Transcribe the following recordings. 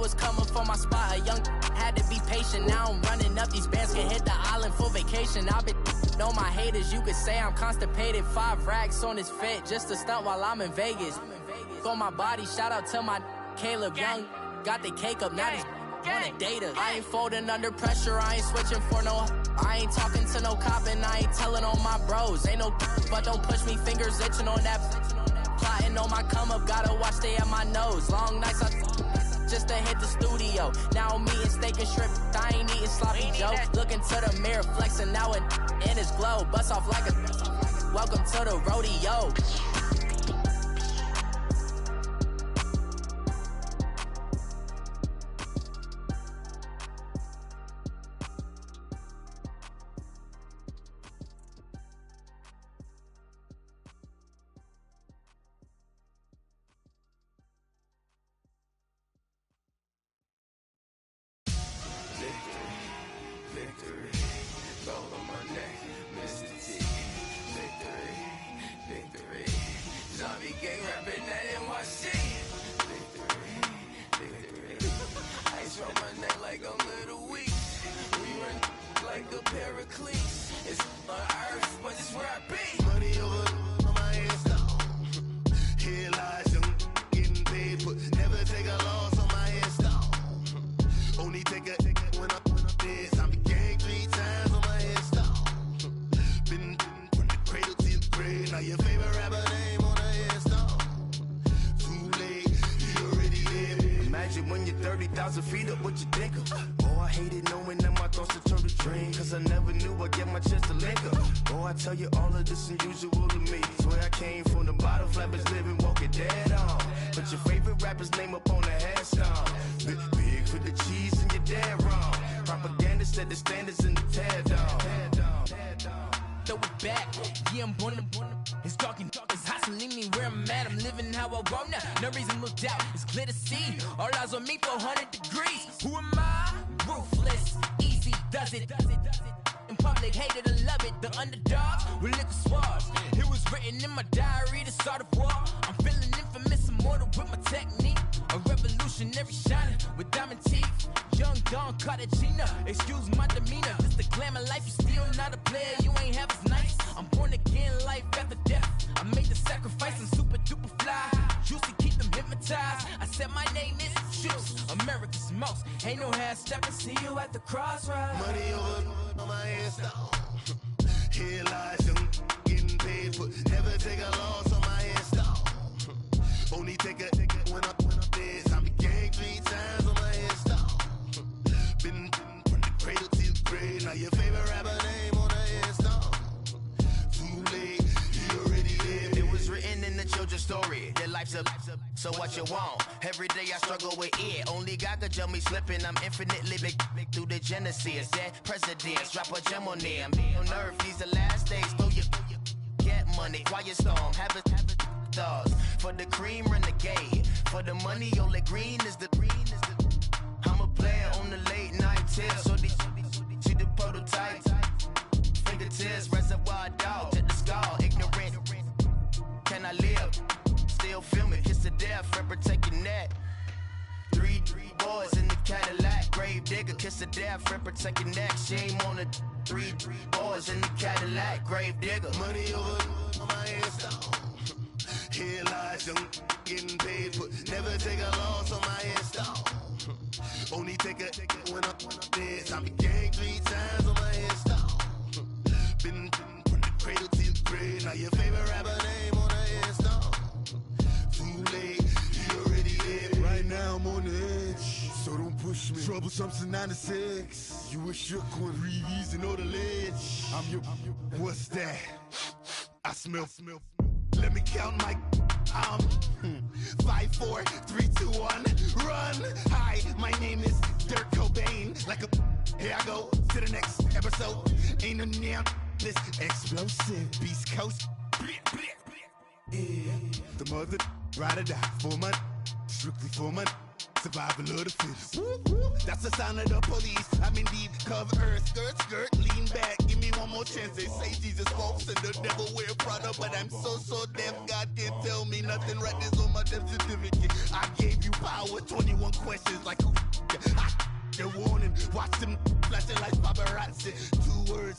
was coming for my spot. A young had to be patient. Now I'm running up these bands, can hit the island for vacation. I've been know my haters, you could say I'm constipated. 5 racks on his fit, just to stunt while I'm in Vegas. On my body, shout out to my Caleb Young. Got the cake up, now he's on the data. I ain't folding under pressure, I ain't switching for no. I ain't talking to no cop and I ain't telling on my bros. Ain't no but don't push me, fingers itching on that. Plotting on my come up, gotta watch stay at my nose. Long nights I just to hit the studio. Now I'm eating steak and shrimp, I ain't eating sloppy Joe. Looking to the mirror, flexing now it in his glow. Bust off like a welcome to the rodeo. So what you want? Every day I struggle with it. Only God could jump me slipping. I'm infinitely big through the genesis. Dead presidents, drop a gem on them. On earth, these the last days. Throw your get money, quiet storm. Have it thoughts. For the cream, renegade. For the money, only green is the green is the. I'm a player on the late night tips. So these see the prototype. Fingertips, reservoir dog. Check the skull, ignorant. Can I live? Still film it, kiss to death, forever taking that. Three boys in the Cadillac, grave digger, kiss to death, forever taking that. Shame on the three boys in the Cadillac, grave digger. Money over my headstone. Here lies young, getting paid, but never take a loss on my headstone. Only take a when I'm dead. I be gang 3 times on my headstone. Been from the cradle to the grave. Now your favorite rapper name on the headstone. Too late, you already dead. Right now I'm on the edge, so don't push me. Troublesome since 96. You a shook one, breeze and know the ledge. I'm your, what's that? I smell. Let me count my 5, 4, 3, 2, 1, run. Hi, my name is Dirk Cobain. Like a, here I go to the next episode. Ain't no damn this explosive Beast Coast. Yeah, the mother ride or die for my strictly for my survival of the fittest. That's the sound of the police. I'm in deep cover earth, skirt, lean back. Give me one more chance. They say Jesus walks and the devil wear Prada, but I'm so deaf. God can't tell me nothing. Right, this on my death certificate. I gave you power. 21 questions like who the warning. Watch them flashing like paparazzi. 2 words,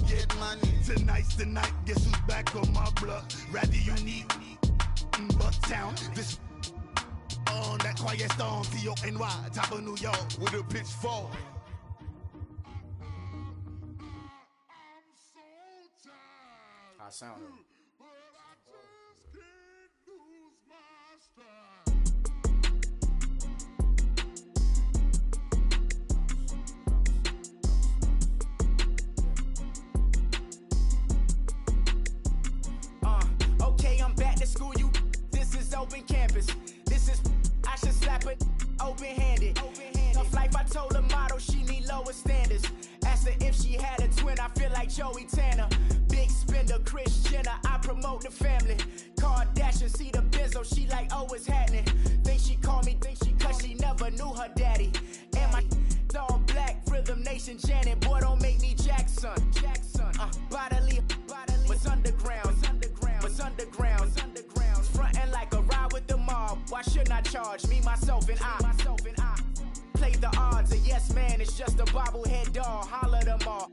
get money. Tonight's the night, guess who's back on my block? Rather unique, Bucktown. This on that quiet storm, T-O-N-Y, top of New York with a pitchfork. I sound it. Okay, I'm back to school, you. This is open campus. This is, I should slap it open-handed. Tough life, I told her motto, she need lower standards. Asked her if she had a twin, I feel like Joey Tanner. Big spender, Kris Jenner, I promote the family. Kardashian, see the benzo, she like, oh, it's happening. Think she called me, cause she never knew her daddy. And my all black, Rhythm Nation, Janet, boy, don't make me Jackson. Bodily, what's underground, what's underground, frontin' like a ride with the mob. Why shouldn't I charge me, myself, and I? Play the odds, a yes man, it's just a bobblehead doll. Holler them all.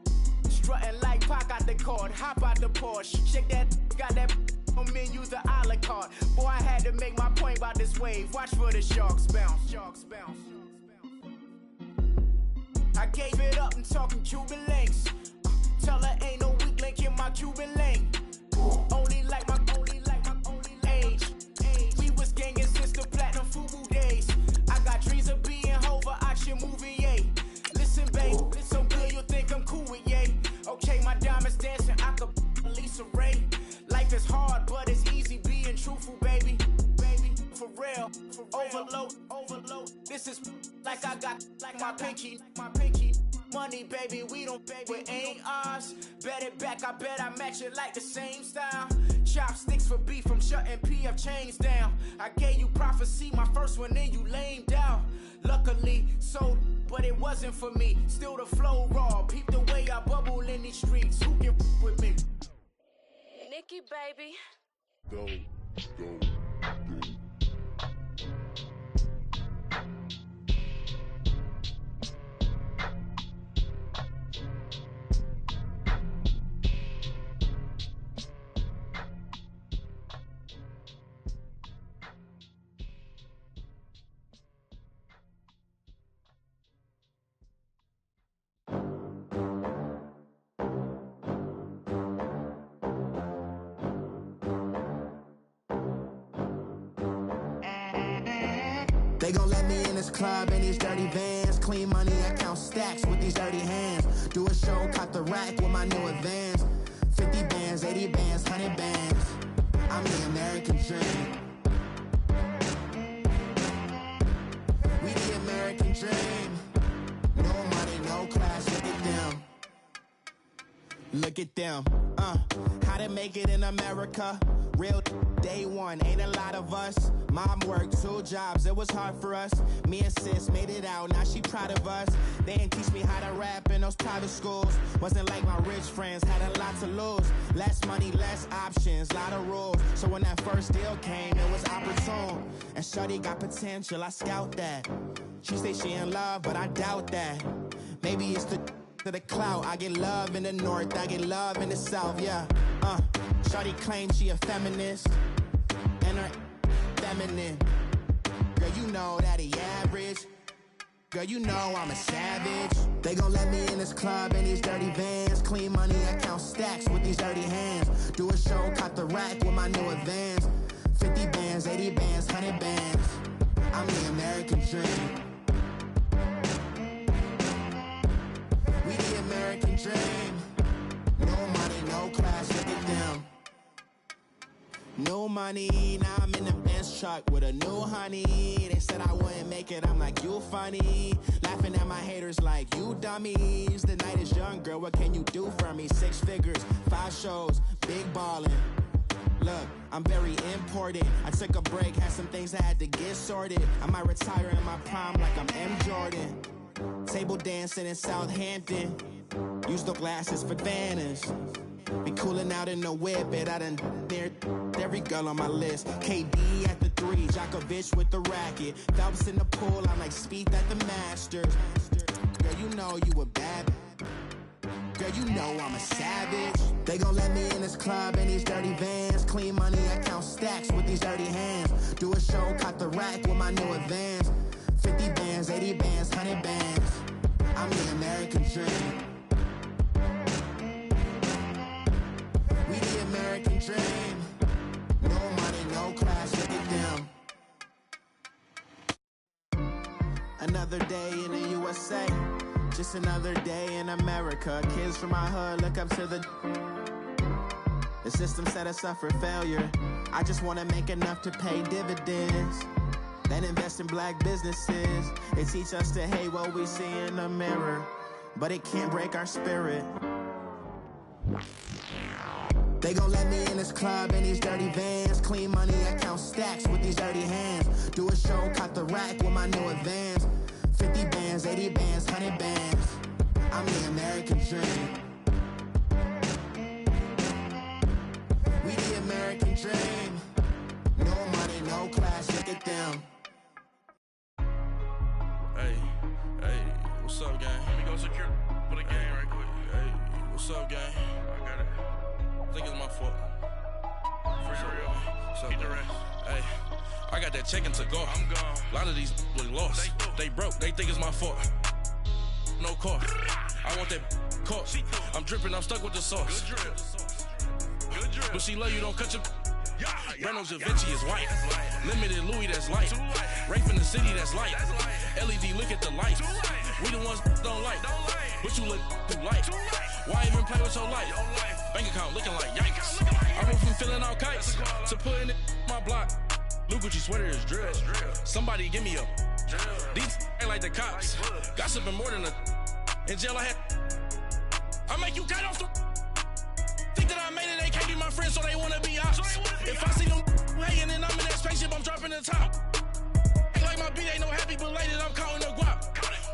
Strutting like Pac out the court, hop out the Porsche. Shake that, got that on menu, the a la carte. Boy, I had to make my point about this wave. Watch for the sharks bounce. I gave it up, I'm talking Cuban links. Tell her ain't no weak link in my Cuban link. Only like my age. We was gangin' since the platinum FUBU days. I got dreams of being Hova, action movie, yay. Listen, babe, so good you'll think I'm cool with yay. Okay, my diamonds dancing, I could Lisa Ray. Life is hard, but it's easy being truthful, baby. For real, overload. This is like I got like my pinky. Money, baby, we don't pay, but ain't ours. Bet it back, I bet I match it like the same style. Chopsticks for beef, I'm shutting PF chains down. I gave you prophecy, my first one, then you lamed down. Luckily, sold, but it wasn't for me. Still the flow raw, peep the way I bubble in these streets. Who can with me? Nikki, baby. Go. They gon' let me in this club in these dirty vans. Clean money, I count stacks with these dirty hands. Do a show, cop the rack with my new advance. 50 bands, 80 bands, 100 bands. I'm the American dream. We the American dream. No money, no class, look at them. Look at them, how to make it in America. Real day one, ain't a lot of us. Mom worked 2 jobs, it was hard for us. Me and sis made it out, now she proud of us. They didn't teach me how to rap in those private schools. Wasn't like my rich friends, had a lot to lose. Less money, less options, lot of rules. So when that first deal came, it was opportune. And shorty got potential, I scout that. She say she in love, but I doubt that. Maybe it's to the clout. I get love in the north, I get love in the south, yeah. Shorty claims she a feminist, and her feminine. Girl, you know that he average. Girl, you know I'm a savage. They gon' let me in this club in these dirty vans. Clean money, I count stacks with these dirty hands. Do a show, cop the rack with my new advance. 50 bands, 80 bands, 100 bands. I'm the American dream. We the American dream. No money, no class, look at them. No money, now I'm in the Benz truck with a new honey. They said I wouldn't make it, I'm like, you funny. Laughing at my haters like, you dummies. The night is young, girl, what can you do for me? 6 figures, 5 shows, big ballin'. Look, I'm very important. I took a break, had some things I had to get sorted. I might retire in my prime like I'm M. Jordan. Table dancing in Southampton. Use the glasses for Vannas. Be coolin' out in the whip, and I done near every girl on my list. KD at the 3, Djokovic with the racket. Phelps in the pool, I'm like Speed at the Masters. know I'm a savage. They gon' let me in this club in these dirty vans. Clean money, I count stacks with these dirty hands. Do a show, caught the rack with my new advance. 50 bands, 80 bands, 100 bands. I'm the American dream. We the American dream. No money, no class, look at them. Another day in the USA. Just another day in America. Kids from my hood look up to the system set us up for failure. I just wanna make enough to pay dividends, then invest in black businesses. They teach us to hate what we see in the mirror, but it can't break our spirit. They gon' let me in this club in these dirty vans. Clean money, I count stacks with these dirty hands. Do a show, caught the rack with my new advance. 50 bands, 80 bands, 100 bands. I'm the American dream. We the American dream. No money, no class, look at them. Hey, what's up, gang? Let me go secure for the gang right quick. Hey, what's up, gang? I got it. I think it's my fault. For real. Keep the rest. Hey, I got that check to go. I'm gone. A lot of these look lost. They broke. They think it's my fault. No car. I want that caught. I'm dripping. I'm stuck with the sauce. Good drip. Good drip. But she love you. Don't cut your. Reynolds Da Vinci is white. Limited Louis, that's light. Rape in the city, that's light. LED, look at the lights. We the ones don't like. But you look too light. Why even play with your life? Bank account looking like yikes. I went from filling out kites to putting it in my block. Blue Gucci sweater is drill. Somebody give me a. These ain't like the cops. Gossiping more than a. In jail I had. I make you cut off the. Think that I made it, they can't be my friends, so they wanna be ops. If I see them hanging and I'm in that spaceship, I'm dropping the top. Ain't like my beat ain't no happy belated, I'm counting the guap.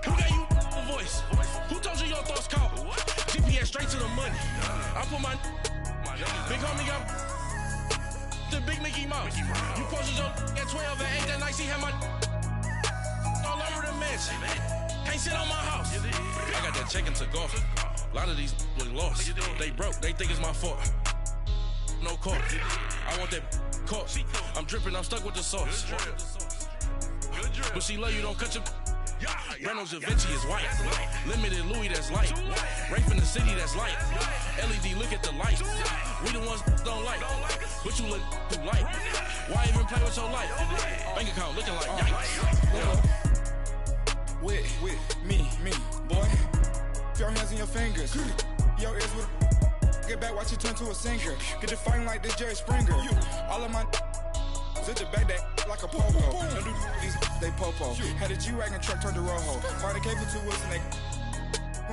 Who gave you a voice? Who told you your thoughts count? GPS straight to the money. I put my big homie got the big Mickey Mouse. You posted your at 12 and 8 that night, she had my all over the mansion. Can't sit on my house. I got that check to go. A lot of these look lost. They broke, they think it's my fault. No car. I want that caught. I'm dripping, I'm stuck with the sauce. But she love you, don't cut your. Reynolds Da Vinci is white. Limited Louis, that's light. Rape in the city, that's light. LED, look at the lights. We the ones don't like. But you look too light. Why even play with your life? Bank account looking like yikes. With me, boy. Your hands and your fingers. Your ears with get back, watch you turn to a singer. Get it fighting like this Jerry Springer. All of my sit the back that like a popo. Don't do these they popo. Had a G-Wagon truck turned to Rojo. Find a cable 2 wheels and they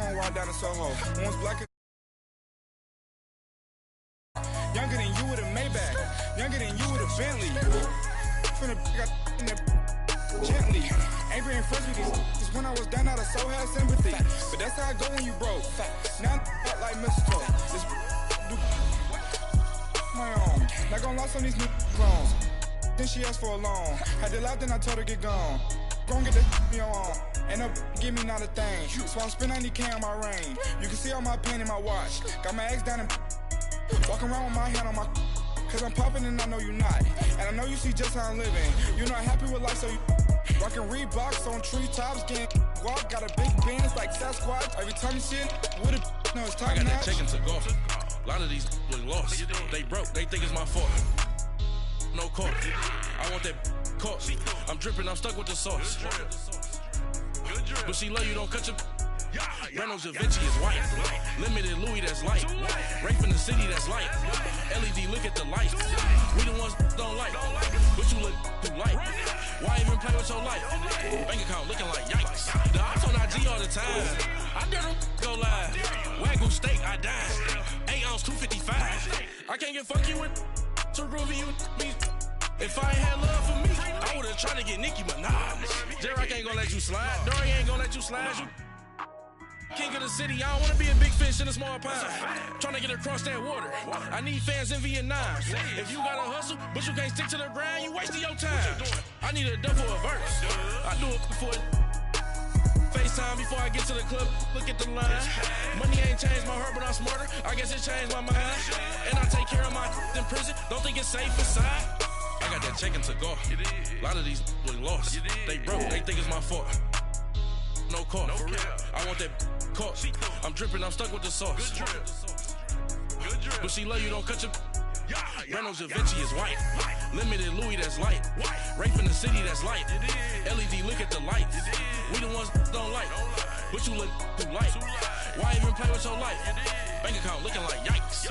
going wild down in Soho. One's black. Younger than you with a Maybach. Younger than you with a Bentley. Finna got in the gently. Angry and friends with these when I was down out of so had sympathy. But that's how I go when you broke. Now I'm like mistletoe. This do my own. Not gonna lost on these new clones. Then she asked for a loan. Had to laugh, then I told her get gone. Gon' get that me on. Ain't no give me not a thing. So I'm spending 90K on my range. You can see all my pain in my watch. Got my ex down and walking around with my hand on my. Cause I'm popping and I know you not. And I know you see just how I'm living. You're not happy with life, so you rockin' Reeboks on treetops, getting walk, got a big bands like Sasquatch. Every time you see it, with a no, it's time. I got that check to go. A lot of these look lost. They broke, they think it's my fault. No car. I want that caught. I'm dripping, I'm stuck with the sauce. But she love you, don't cut your. Reynolds Da Vinci is white. Limited Louis, that's light. Rape in the city, that's light. LED, look at the lights. We the ones don't like. But you look too light. Why even play with your life? Bank account looking like yikes. The ops on IG all the time. I dare them go live. Wagyu steak, I died. 8 ounce, 255. I can't get fuck you with to groovy you me. If I ain't had love for me, I would've tried to get Nicki Minaj. J-Rock ain't gonna let you slide. Dory ain't gonna let you slide. You king of the city, I don't wanna be a big fish in a small pond. Tryna get across that water. I need fans in Vietnam. If you gotta hustle, but you can't stick to the grind, you wasting your time. I need a double a verse. I do it for FaceTime FaceTime before I get to the club, look at the line. Money ain't changed my heart, but I'm smarter. I guess it changed my mind. And I take care of my in prison. Don't think it's safe inside. I got that chicken to go. A lot of these really lost. They broke, they think it's my fault. No car, for real. I want that caught. I'm dripping, I'm stuck with the sauce. Good drip. But she love you, don't cut your. Reynolds Da Vinci is white. Limited Louis, that's light. Rape in the city, that's light. LED, look at the lights. We the ones don't like. But you look too light. Why even play with your life? Bank account looking like yikes.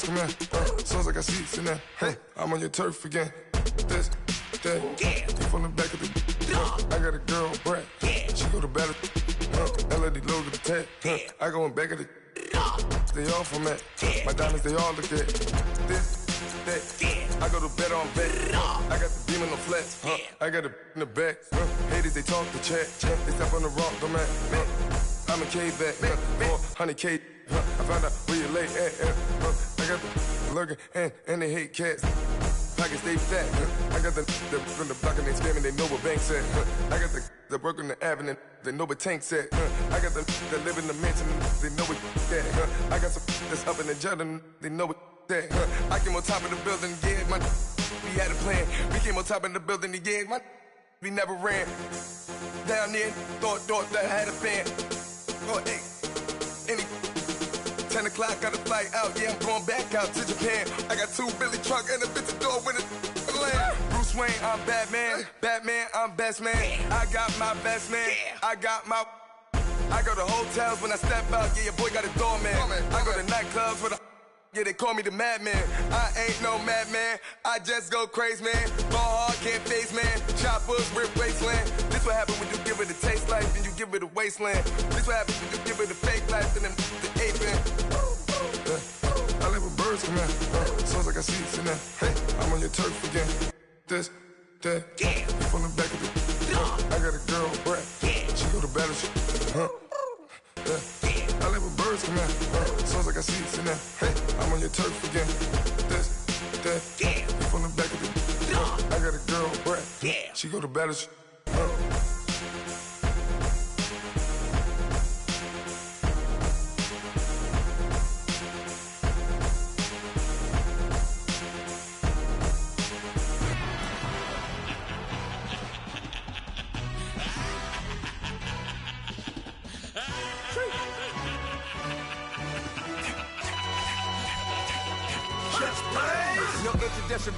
Come here, soon as I got seats in there, I'm on your turf again. This, that, you from the back of the. I got a girl, Brad. She go to battle. LED logo the tag. I go in back of the. They all from that. My diamonds, they all look at. This, that. I go to bed on bed. I got the demon on flats. I got it in the back. Haters, they talk the chat. They step on the rock, don't man. I'm a K-back. 400K. I found out where you lay at. I got the lurking and they hate cats. Pockets stay fat. I got the from the block and they scamming, they know what banks at. I got the work on the avenue, they know what tanks at. I got the that live in the mansion, they know what that. I got some that's up in the jungle, they know what that. I came on top of the building, yeah, my we had a plan. We came on top of the building, yeah, my we never ran. Down there, thought that I had a fan. Oh, hey, any 10 o'clock, got a flight out, yeah, I'm going back out to Japan. I got 2 Billy truck and a bitch door with a land. Bruce Wayne, I'm Batman. Batman, I'm best man. I got my best man. I got my. I go to hotels when I step out, yeah, your boy got a doorman. I go to nightclubs with a. Yeah, they call me the madman. I ain't no madman. I just go crazy, man. Ball hard, can't face, man. Choppers, rip wasteland. This what happen when you give it a taste life, then you give it a wasteland. This what happens when you give it a fake life, and then the ape man. I live with birds come in. Soon as I got seats in there. I'm on your turf again. This, that. You from the back of the. I got a girl, Brad. She go to battle. I live with birds come in. Soon as I got seats in there. I'm on your turf again. This, that. You from the back of the. I got a girl, Brad. She go to battle.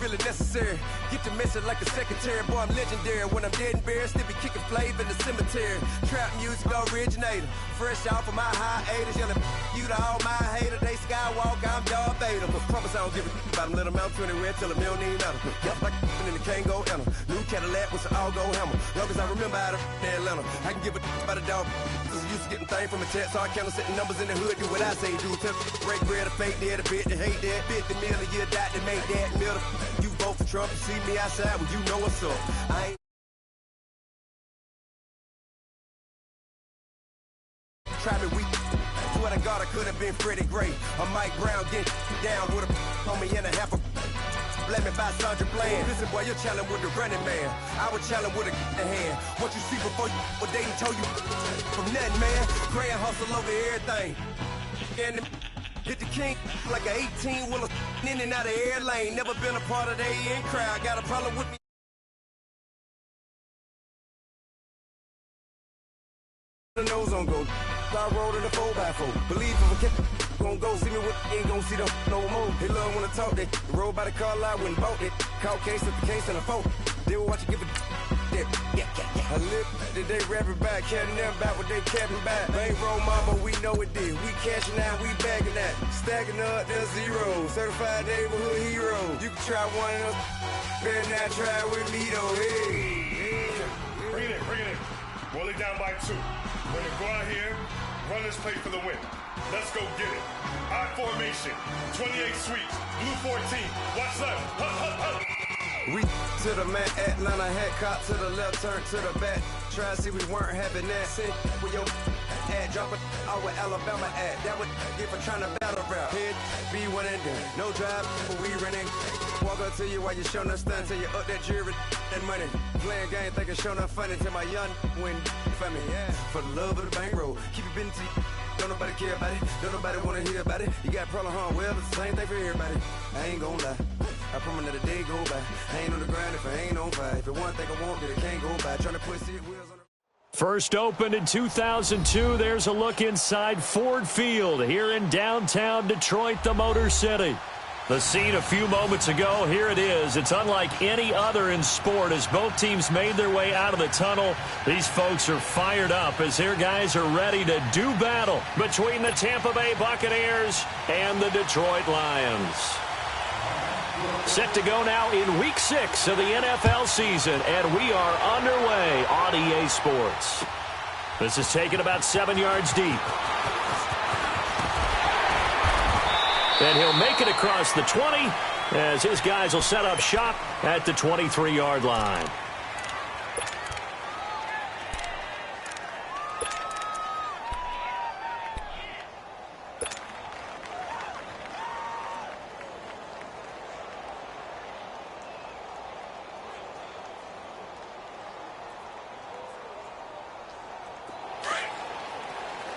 Really necessary. Get the message like a secretary. Boy, I'm legendary. When I'm dead and buried, still be kicking flavor in the cemetery. Trap music originator. Fresh off of my hiatus. Yelling you to all my haters. They skywalk, I'm Darth Vader. But promise I don't give a about them. Let them out 20 red till them don't need nothing. Yep, like in the can't go enter. New Cadillac with some all-go hammer. Long as I remember out of Atlanta. I can give a about a dog. Cause I'm used to getting things from a text. So I can't setting numbers in the hood. Do what I say do. Tell break bread, a fake dead, a bit, they hate that. Bit the mill, a year died to make that middle. You vote for Trump, you see me outside, well, you know what's up. I ain't try me weak. Swear to God, I could have been Freddie Gray. Or Mike Brown getting down with a on me and a half a. Let me buy Sandra Bland. Listen, boy, you're challenging with the running man. I was challenging with a hand. What you see before you, what they told you from nothing, man. Pray and hustle over everything. And hit the king like an 18-wheeler in and out of air lane. Never been a part of the in crowd. Got a problem with me. The nose on go. I rolled in a 4x4. Believe if a kid gon' go see me with ain't gon' see them no more. They love when I talk that. Roll by the car lot when bought it. Call case at the case and a phone. They will watch you give a that. I live today rapping back, carrying them back what they capping back. Bankroll mama, we know it did. We cashing out, we bagging that. Stacking up, there's zero. Certified neighborhood hero. You can try one of those. Better not try with me though. Hey. only down by 2. We're going to go out here, run this play for the win. Let's go get it. I formation, 28 sweeps, blue 14. Watch left. Hup, hup, hup. We to the man, Atlanta head cop to the left, turn to the back. Try to see we weren't having that. Sit with your ad, drop it out with Alabama at. That would get for trying to battle rap. Head, be one and done. No drive, but we running. Walk up to you while you showing us stun till you up that jury and money. Playing game, thinking showing up funny till my young win for me. Yeah. For the love of the bankroll, keep it been to you. Don't nobody care about it. Don't nobody want to hear about it. You got problem, huh? Well, it's the same thing for everybody. I ain't gonna lie. I promise that a day go by. I ain't on the grind if I ain't on fire. If it one thing I want, then it can't go by. Trying to put seat wheels on the... First opened in 2002. There's a look inside Ford Field here in downtown Detroit, the Motor City. The scene a few moments ago, here it is. It's unlike any other in sport as both teams made their way out of the tunnel. These folks are fired up as their guys are ready to do battle between the Tampa Bay Buccaneers and the Detroit Lions. Set to go now in Week 6 of the NFL season, and we are underway on EA Sports. This is taken about 7 yards deep. And he'll make it across the 20 as his guys will set up shop at the 23-yard line.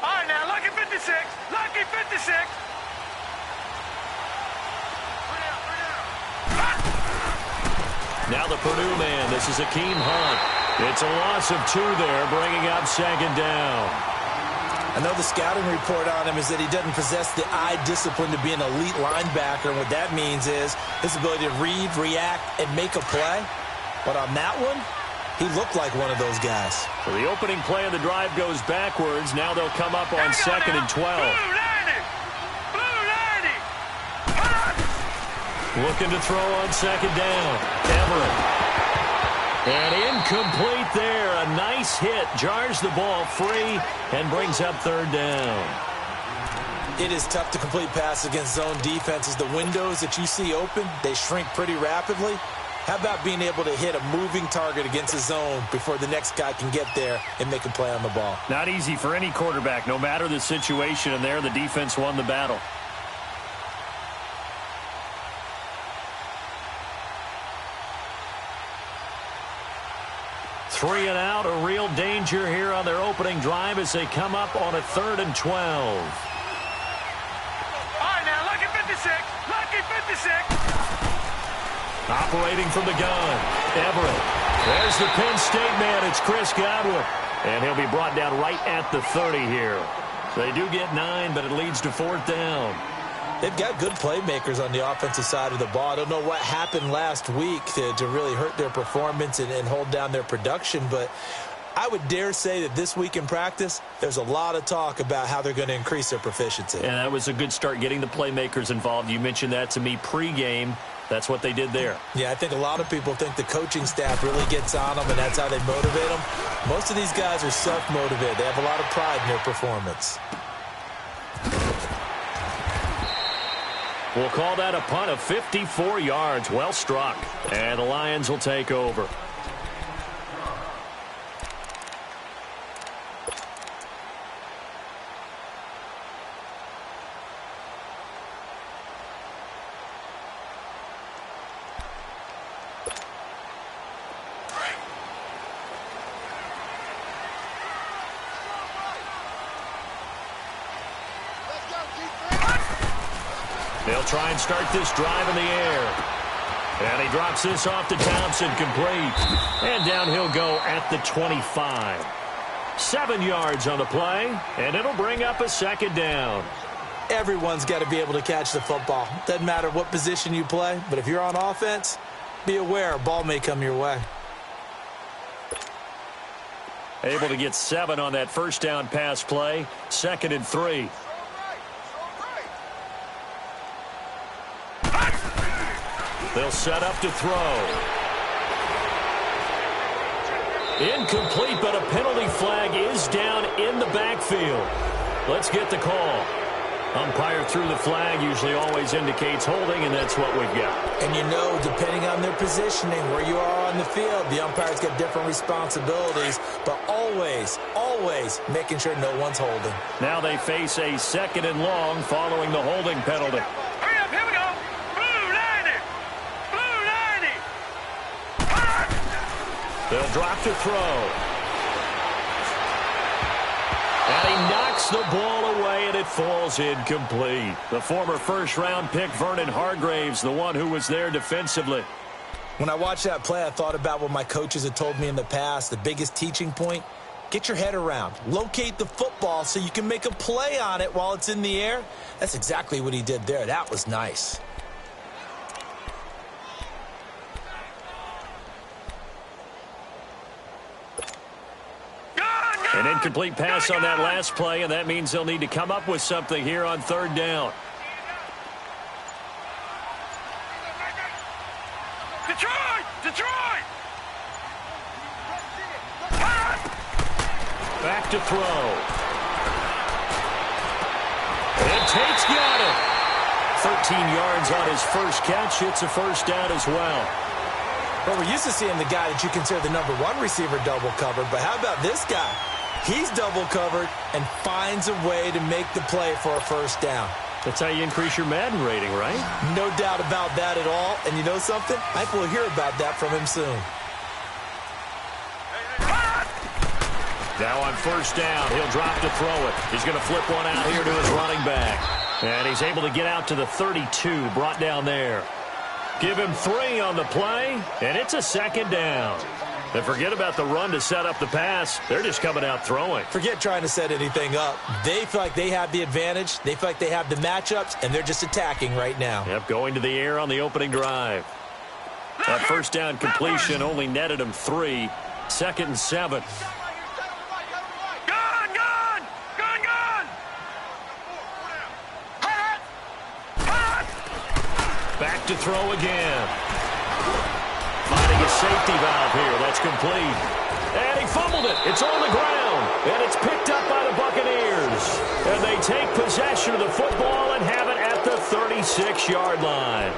All right, now, lucky 56. Lucky 56. Now the Purdue man. This is Akeem Hunt. It's a loss of 2 there, bringing up second down. I know the scouting report on him is that he doesn't possess the eye discipline to be an elite linebacker. And what that means is his ability to read, react, and make a play. But on that one, he looked like one of those guys. So the opening play of the drive goes backwards. Now they'll come up on 2nd and 12. Looking to throw on second down. Everett. And incomplete there. A nice hit. Jars the ball free and brings up 3rd down. It is tough to complete passes against zone defenses. The windows that you see open, they shrink pretty rapidly. How about being able to hit a moving target against a zone before the next guy can get there and make a play on the ball? Not easy for any quarterback. No matter the situation, and there the defense won the battle. Three and out, a real danger here on their opening drive as they come up on a 3rd and 12. All right, now, lucky 56. Lucky 56. Operating from the gun, Everett. There's the Penn State man. It's Chris Godwin. And he'll be brought down right at the 30 here. So they do get 9, but it leads to 4th down. They've got good playmakers on the offensive side of the ball. I don't know what happened last week to really hurt their performance and hold down their production, but I would dare say that this week in practice, there's a lot of talk about how they're going to increase their proficiency. And that was a good start, getting the playmakers involved. You mentioned that to me pregame. That's what they did there. Yeah, I think a lot of people think the coaching staff really gets on them, and that's how they motivate them. Most of these guys are self-motivated. They have a lot of pride in their performance. We'll call that a punt of 54 yards. Well struck. And the Lions will take over. They'll try and start this drive in the air. And he drops this off to Thompson, complete. And down he'll go at the 25. 7 yards on the play, and it'll bring up a 2nd down. Everyone's got to be able to catch the football. Doesn't matter what position you play, but if you're on offense, be aware a ball may come your way. Able to get 7 on that 1st down pass play. 2nd and 3. They'll set up to throw. Incomplete, but a penalty flag is down in the backfield. Let's get the call. Umpire threw the flag, usually always indicates holding, and that's what we've got. And you know, depending on their positioning, where you are on the field, the umpire's got different responsibilities, but always, always making sure no one's holding. Now they face a 2nd and long following the holding penalty. Hurry up, here we go. Blue 90. Blue 90. They'll drop to throw. And he knocks the ball away, and it falls incomplete. The former first-round pick, Vernon Hargraves, the one who was there defensively. When I watched that play, I thought about what my coaches had told me in the past. The biggest teaching point, get your head around. Locate the football so you can make a play on it while it's in the air. That's exactly what he did there. That was nice. An incomplete pass on that last play, and that means they'll need to come up with something here on 3rd down. Detroit! Back to throw. And Tate's got it. 13 yards on his first catch. It's a first down as well. Well, we're used to seeing the guy that you consider the number 1 receiver double covered, but how about this guy? He's double covered and finds a way to make the play for a first down. That's how you increase your Madden rating, right? No doubt about that at all. And you know something? I think we'll hear about that from him soon. Now on first down, he'll drop to throw it. He's going to flip one out here to his running back. And he's able to get out to the 32, brought down there. Give him 3 on the play, and it's a 2nd down. And forget about the run to set up the pass. They're just coming out throwing. Forget trying to set anything up. They feel like they have the advantage. They feel like they have the matchups, and they're just attacking right now. Yep, going to the air on the opening drive. That first down completion only netted him 3. 2nd and 7. Back to throw again. Finding a safety valve here. That's complete. And he fumbled it. It's on the ground. And it's picked up by the Buccaneers. And they take possession of the football and have it at the 36-yard line.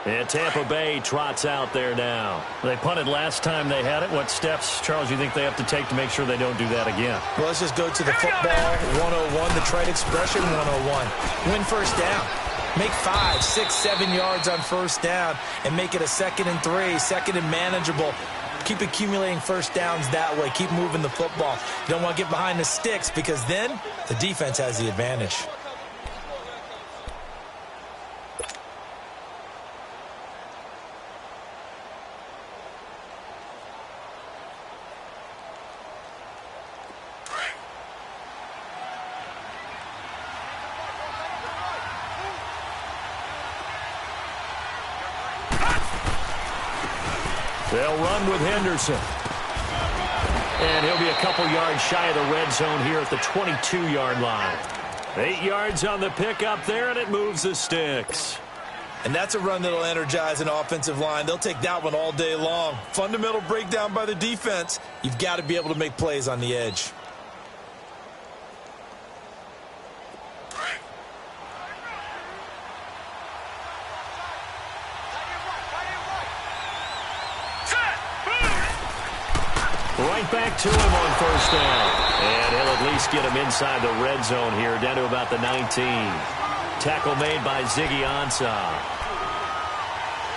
And Tampa Bay trots out there now. They punted last time they had it. What steps, Charles, you think they have to take to make sure they don't do that again? Well, let's just go to the football 101, the trade expression 101. Win first down. Make 5, 6, 7 yards on first down and make it a 2nd and 3, 2nd and manageable. Keep accumulating first downs that way. Keep moving the football. You don't want to get behind the sticks because then the defense has the advantage. They'll run with Henderson. And he'll be a couple yards shy of the red zone here at the 22-yard line. 8 yards on the pickup there, and it moves the sticks. And that's a run that'll energize an offensive line. They'll take that one all day long. Fundamental breakdown by the defense. You've got to be able to make plays on the edge. Right back to him on first down. And he'll at least get him inside the red zone here, down to about the 19. Tackle made by Ziggy Ansah.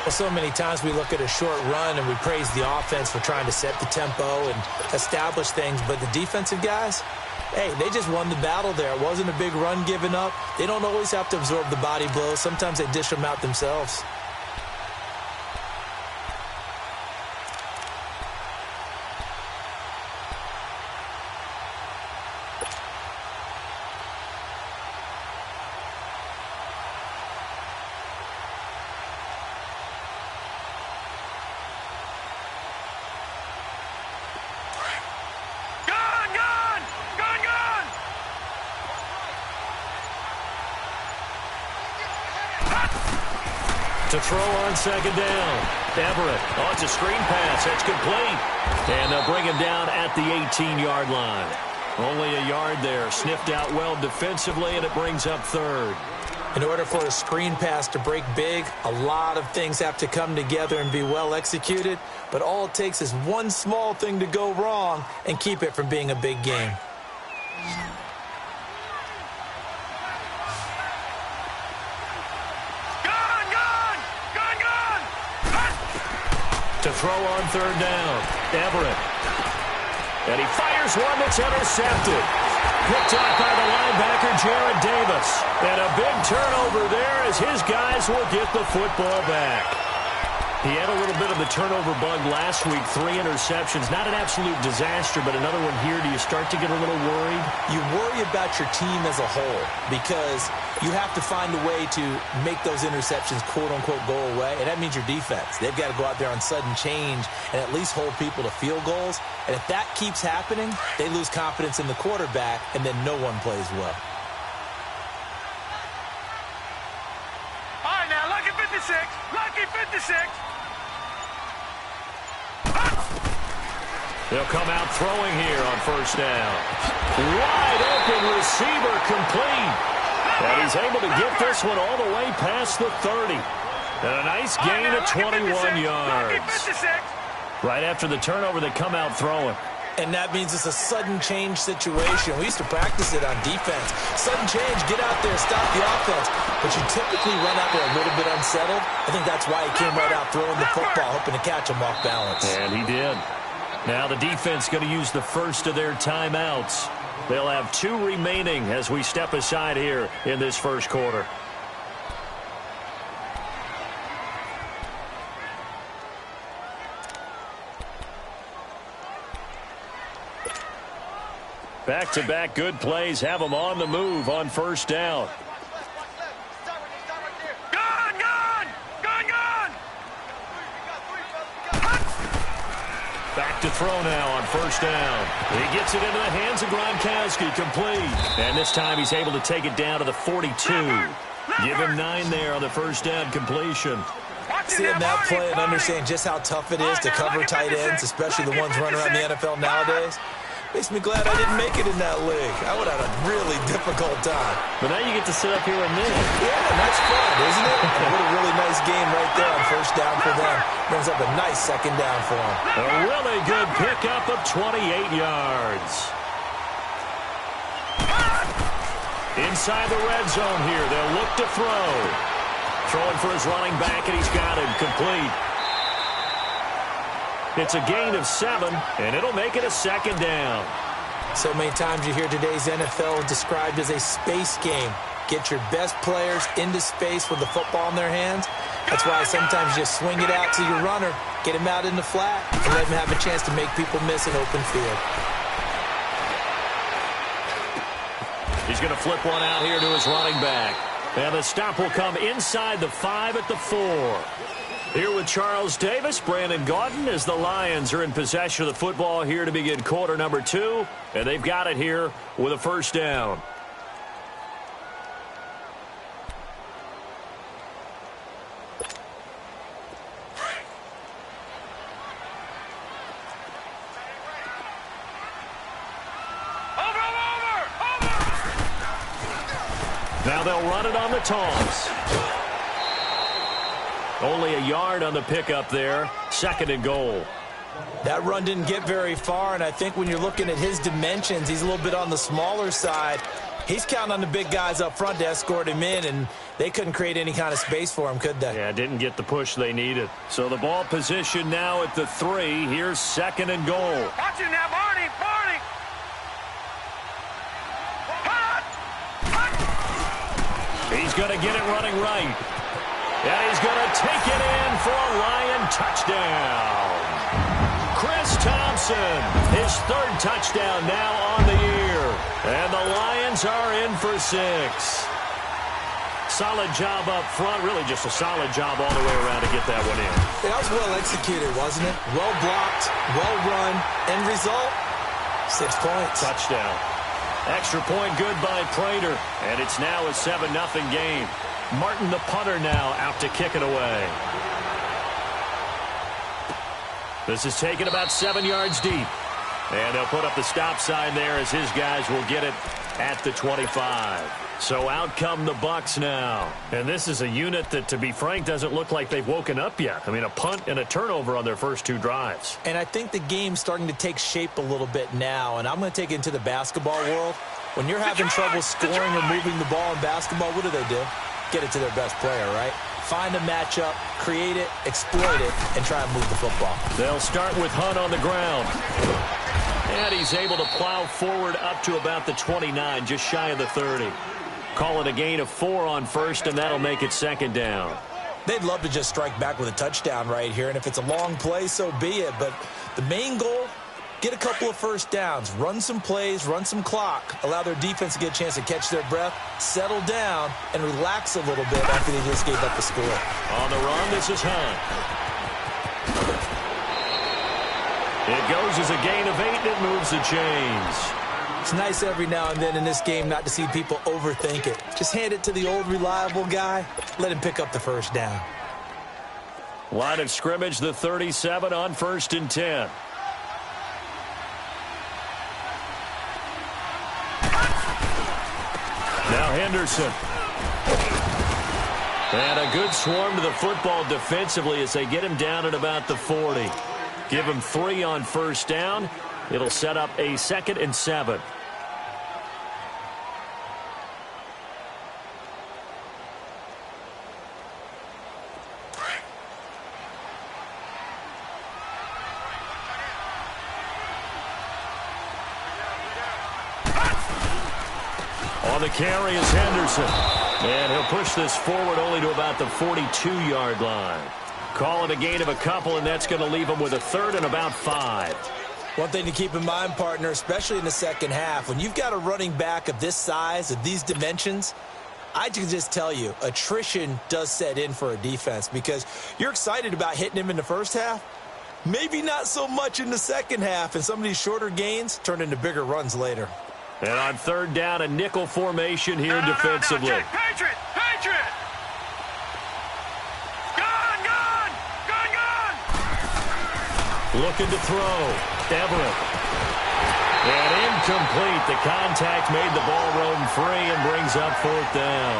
Well, so many times we look at a short run and we praise the offense for trying to set the tempo and establish things, but the defensive guys, hey, they just won the battle there. It wasn't a big run given up. They don't always have to absorb the body blows. Sometimes they dish them out themselves. To throw on second down. Everett. Oh, it's a screen pass. That's complete. And they'll bring him down at the 18-yard line. Only a yard there. Sniffed out well defensively, and it brings up third. In order for a screen pass to break big, a lot of things have to come together and be well executed. But all it takes is one small thing to go wrong and keep it from being a big game. To throw on third down, Everett. And he fires one that's intercepted. Picked off by the linebacker, Jared Davis. And a big turnover there as his guys will get the football back. He had a little bit of the turnover bug last week, 3 interceptions. Not an absolute disaster, but another one here. Do you start to get a little worried? You worry about your team as a whole because you have to find a way to make those interceptions, quote-unquote, go away, and that means your defense. They've got to go out there on sudden change and at least hold people to field goals. And if that keeps happening, they lose confidence in the quarterback, and then no one plays well. All right, now, lucky 56. Lucky 56. They'll come out throwing here on first down. Wide open receiver complete. And he's able to get this one all the way past the 30. And a nice gain of 21 yards. Right after the turnover, they come out throwing. And that means it's a sudden change situation. We used to practice it on defense. Sudden change, get out there, stop the offense. But you typically run out there a little bit unsettled. I think that's why he came right out throwing the football, hoping to catch him off balance. And he did. Now the defense going to use the first of their timeouts. They'll have 2 remaining as we step aside here in this first quarter. Back-to-back good plays have them on the move on first down. Back to throw now on first down. He gets it into the hands of Gronkowski, complete. And this time he's able to take it down to the 42. Give him 9 there on the first down completion. Seeing that play and understanding just how tough it is to cover tight ends, especially the ones running around the NFL nowadays, makes me glad I didn't make it in that league. I would have had a really difficult time. But now you get to sit up here and win. Yeah, and that's fun, isn't it? And what a really nice game right there on first down for them. Brings up a nice second down for them. A really good pickup of 28 yards. Inside the red zone here, they'll look to throw. Throwing for his running back, and he's got him complete. It's a gain of 7, and it'll make it a second down. So many times you hear today's NFL described as a space game. Get your best players into space with the football in their hands. That's why sometimes you just swing it out to your runner, get him out in the flat, and let him have a chance to make people miss an open field. He's going to flip one out here to his running back. And the stop will come inside the 5 at the 4. Here with Charles Davis, Brandon Gaudin, as the Lions are in possession of the football here to begin quarter number 2. And they've got it here with a first down. Now they'll run it on the toss. Only a yard on the pickup there. 2nd and goal. That run didn't get very far, and I think when you're looking at his dimensions, he's a little bit on the smaller side. He's counting on the big guys up front to escort him in, and they couldn't create any kind of space for him, could they? Yeah, didn't get the push they needed. So the ball position now at the 3. Here's 2nd and goal. Watch it now, Barney, Barney. He's going to get it running right. And he's going to take it in for a Lion touchdown. Chris Thompson, his 3rd touchdown now on the year. And the Lions are in for 6. Solid job up front. Really just a solid job all the way around to get that one in. That was well executed, wasn't it? Well blocked, well run. End result, 6 points. Touchdown. Extra point good by Prater, and it's now a 7-0 game. Martin, the punter, now out to kick it away. This is taken about 7 yards deep. And they'll put up the stop sign there as his guys will get it at the 25. So out come the Bucs now. And this is a unit that, to be frank, doesn't look like they've woken up yet. I mean, a punt and a turnover on their first 2 drives. And I think the game's starting to take shape a little bit now. And I'm going to take it into the basketball world. When you're having trouble scoring or moving the ball in basketball, what do? Get it to their best player, right? Find a matchup, create it, exploit it, and try and move the football. They'll start with Hunt on the ground. And he's able to plow forward up to about the 29, just shy of the 30. Call it a gain of 4 on first, and that'll make it 2nd down. They'd love to just strike back with a touchdown right here, and if it's a long play, so be it. But the main goal, get a couple of first downs, run some plays, run some clock, allow their defense to get a chance to catch their breath, settle down, and relax a little bit after they just gave up the score. On the run, this is Hunt. It goes as a gain of 8, and it moves the chains. It's nice every now and then in this game not to see people overthink it. Just hand it to the old reliable guy, let him pick up the first down. Line of scrimmage, the 37 on 1st and 10. Now Henderson. And a good swarm to the football defensively as they get him down at about the 40. Give him 3 on first down. It'll set up a 2nd and 7. On the carry is Henderson. And he'll push this forward only to about the 42-yard line. Call it a gain of a couple, and that's going to leave him with a 3rd and about 5. One thing to keep in mind, partner, especially in the second half, when you've got a running back of this size, of these dimensions, I can just tell you, attrition does set in for a defense because you're excited about hitting him in the first half. Maybe not so much in the second half, and some of these shorter gains turn into bigger runs later. And on 3rd down, a nickel formation here defensively. No, Patriot! Patriot! Looking to throw. Everett. And incomplete. The contact made the ball roam free and brings up 4th down.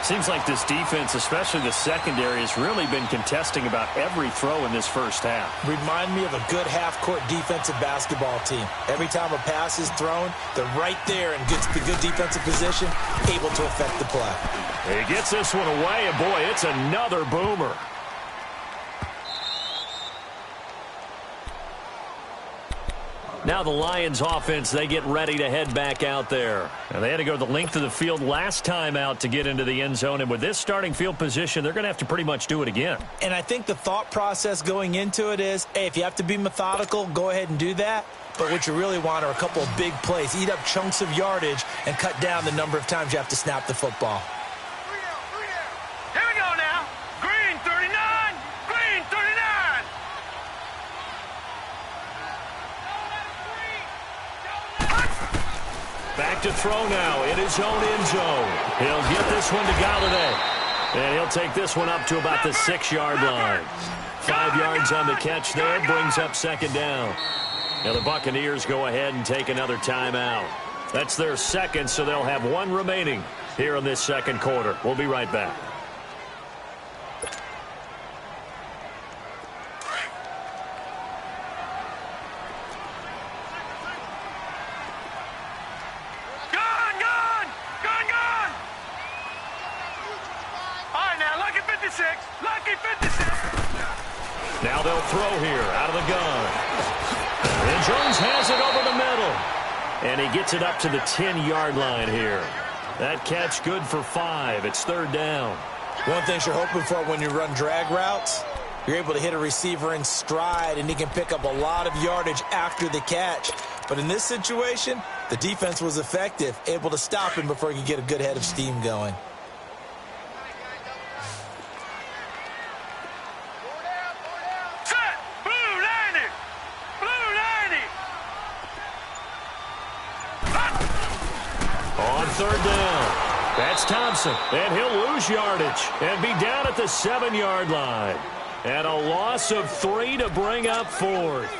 Seems like this defense, especially the secondary, has really been contesting about every throw in this first half. Remind me of a good half-court defensive basketball team. Every time a pass is thrown, they're right there in good defensive position, able to affect the play. He gets this one away, and boy, it's another boomer. Now the Lions offense, they get ready to head back out there. And they had to go the length of the field last time out to get into the end zone. And with this starting field position, they're going to have to pretty much do it again. And I think the thought process going into it is, hey, if you have to be methodical, go ahead and do that. But what you really want are a couple of big plays, eat up chunks of yardage, and cut down the number of times you have to snap the football. Here we go now. Green 39. Green 39. Back to throw now in his own end zone. He'll get this one to Galladay. And he'll take this one up to about the 6-yard line. 5 yards on the catch there, brings up 2nd down. Now the Buccaneers go ahead and take another timeout. That's their 2nd, so they'll have 1 remaining here in this 2nd quarter. We'll be right back. Now they'll throw here out of the gun. And Jones has it over the middle. And he gets it up to the 10-yard line here. That catch good for 5. It's 3rd down. One thing you're hoping for when you run drag routes, you're able to hit a receiver in stride, and he can pick up a lot of yardage after the catch. But in this situation, the defense was effective, able to stop him before he could get a good head of steam going. third down. That's Thompson, and he'll lose yardage and be down at the 7-yard line. And a loss of 3 to bring up fourth.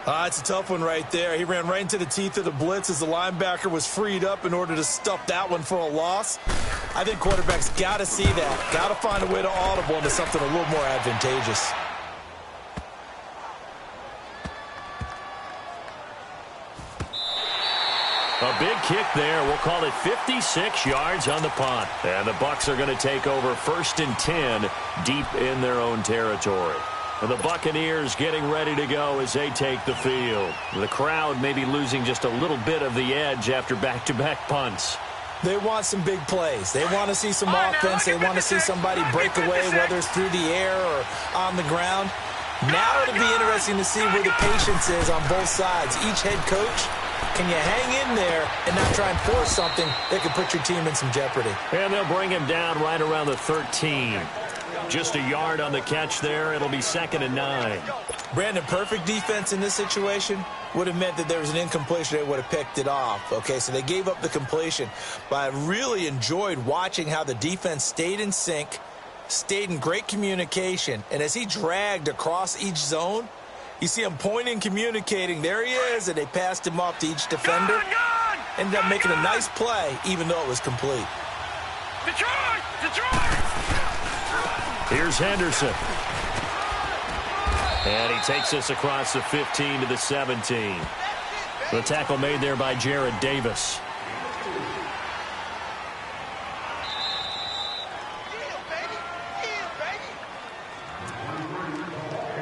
It's a tough one right there. He ran right into the teeth of the blitz as the linebacker was freed up in order to stuff that one for a loss. I think quarterbacks got to see that. Got to find a way to audible into something a little more advantageous. A big kick there. We'll call it 56 yards on the punt. And the Bucs are going to take over 1st and 10 deep in their own territory. And the Buccaneers getting ready to go as they take the field. The crowd may be losing just a little bit of the edge after back-to-back punts. They want some big plays. They want to see some offense. They want to see somebody break away, whether it's through the air or on the ground. Now it'll be interesting to see where the patience is on both sides. Each head coach, can you hang in there and not try and force something that could put your team in some jeopardy? And they'll bring him down right around the 13. Just a yard on the catch there. It'll be 2nd and 9. Brandon, perfect defense in this situation would have meant that there was an incompletion. They would have picked it off. Okay, so they gave up the completion. But I really enjoyed watching how the defense stayed in sync, stayed in great communication. And as he dragged across each zone, you see him pointing, communicating. There he is, and they passed him off to each defender. Ended up making a nice play, even though it was complete. Detroit! Detroit! Here's Henderson. And he takes us across the 15 to the 17. The tackle made there by Jared Davis.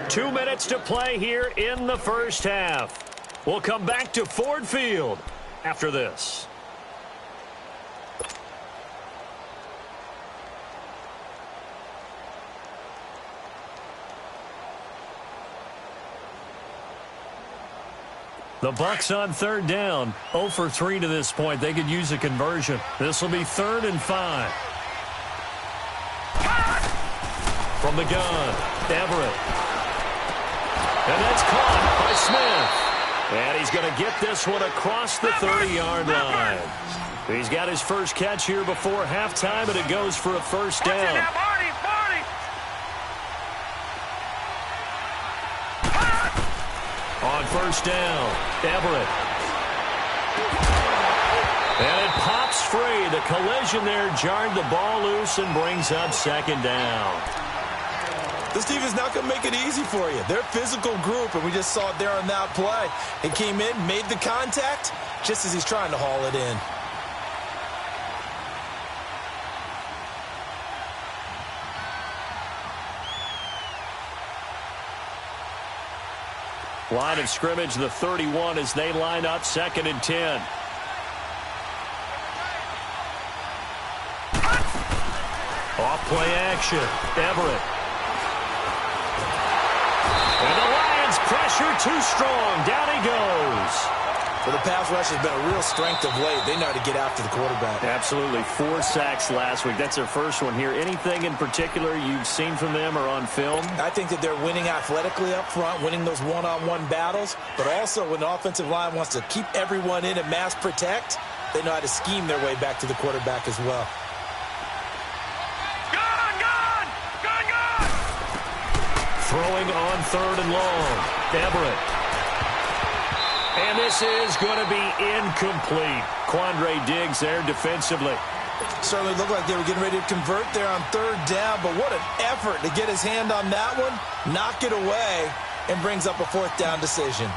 Two minutes to play here in the first half. We'll come back to Ford Field after this. The Bucs on 3rd down. 0 for 3 to this point. They could use a conversion. This will be 3rd and 5. From the gun, Everett. And that's caught by Smith. And he's going to get this one across the 30-yard line. He's got his first catch here before halftime, and it goes for a first down. On 1st down, Everett. And it pops free. The collision there jarred the ball loose and brings up 2nd down. This team is not going to make it easy for you. They're a physical group, and we just saw it there on that play. It came in, made the contact, just as he's trying to haul it in. Line of scrimmage, the 31, as they line up 2nd and 10. Off play action, Everett. And the Lions pressure too strong. Down he goes. Well, the pass rush has been a real strength of late. They know how to get after the quarterback. Absolutely. 4 sacks last week. That's their first one here. Anything in particular you've seen from them or on film? I think that they're winning athletically up front, winning those one-on-one battles, but also when the offensive line wants to keep everyone in and mass protect, they know how to scheme their way back to the quarterback as well. Throwing on 3rd and long. Everett. And this is going to be incomplete. Quandre Diggs there defensively. Certainly looked like they were getting ready to convert there on 3rd down, but what an effort to get his hand on that one, knock it away, and brings up a 4th down decision.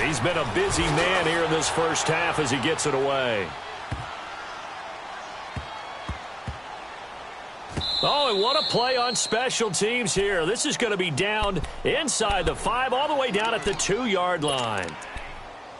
He's been a busy man here in this first half as he gets it away. Oh, and what a play on special teams here. This is going to be down inside the 5, all the way down at the 2-yard line.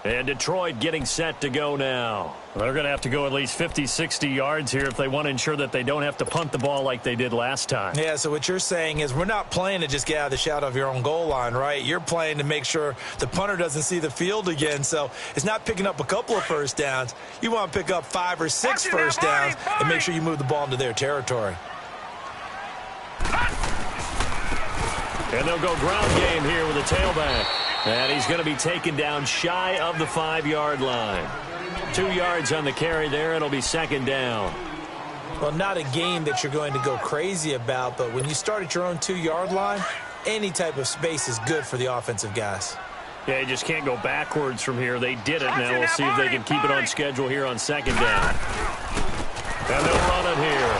And Detroit getting set to go now. They're going to have to go at least 50, 60 yards here if they want to ensure that they don't have to punt the ball like they did last time. Yeah, so what you're saying is we're not playing to just get out of the shadow of your own goal line, right? You're playing to make sure the punter doesn't see the field again. So it's not picking up a couple of first downs. You want to pick up 5 or 6 first downs and make sure you move the ball into their territory. And they'll go ground game here with a tailback. And he's going to be taken down shy of the 5-yard line. 2 yards on the carry there. It'll be second down. Well, not a game that you're going to go crazy about, but when you start at your own 2-yard line, any type of space is good for the offensive guys. Yeah, you just can't go backwards from here. They did it. Now we'll see if they can keep it on schedule here on second down. And they'll run it here.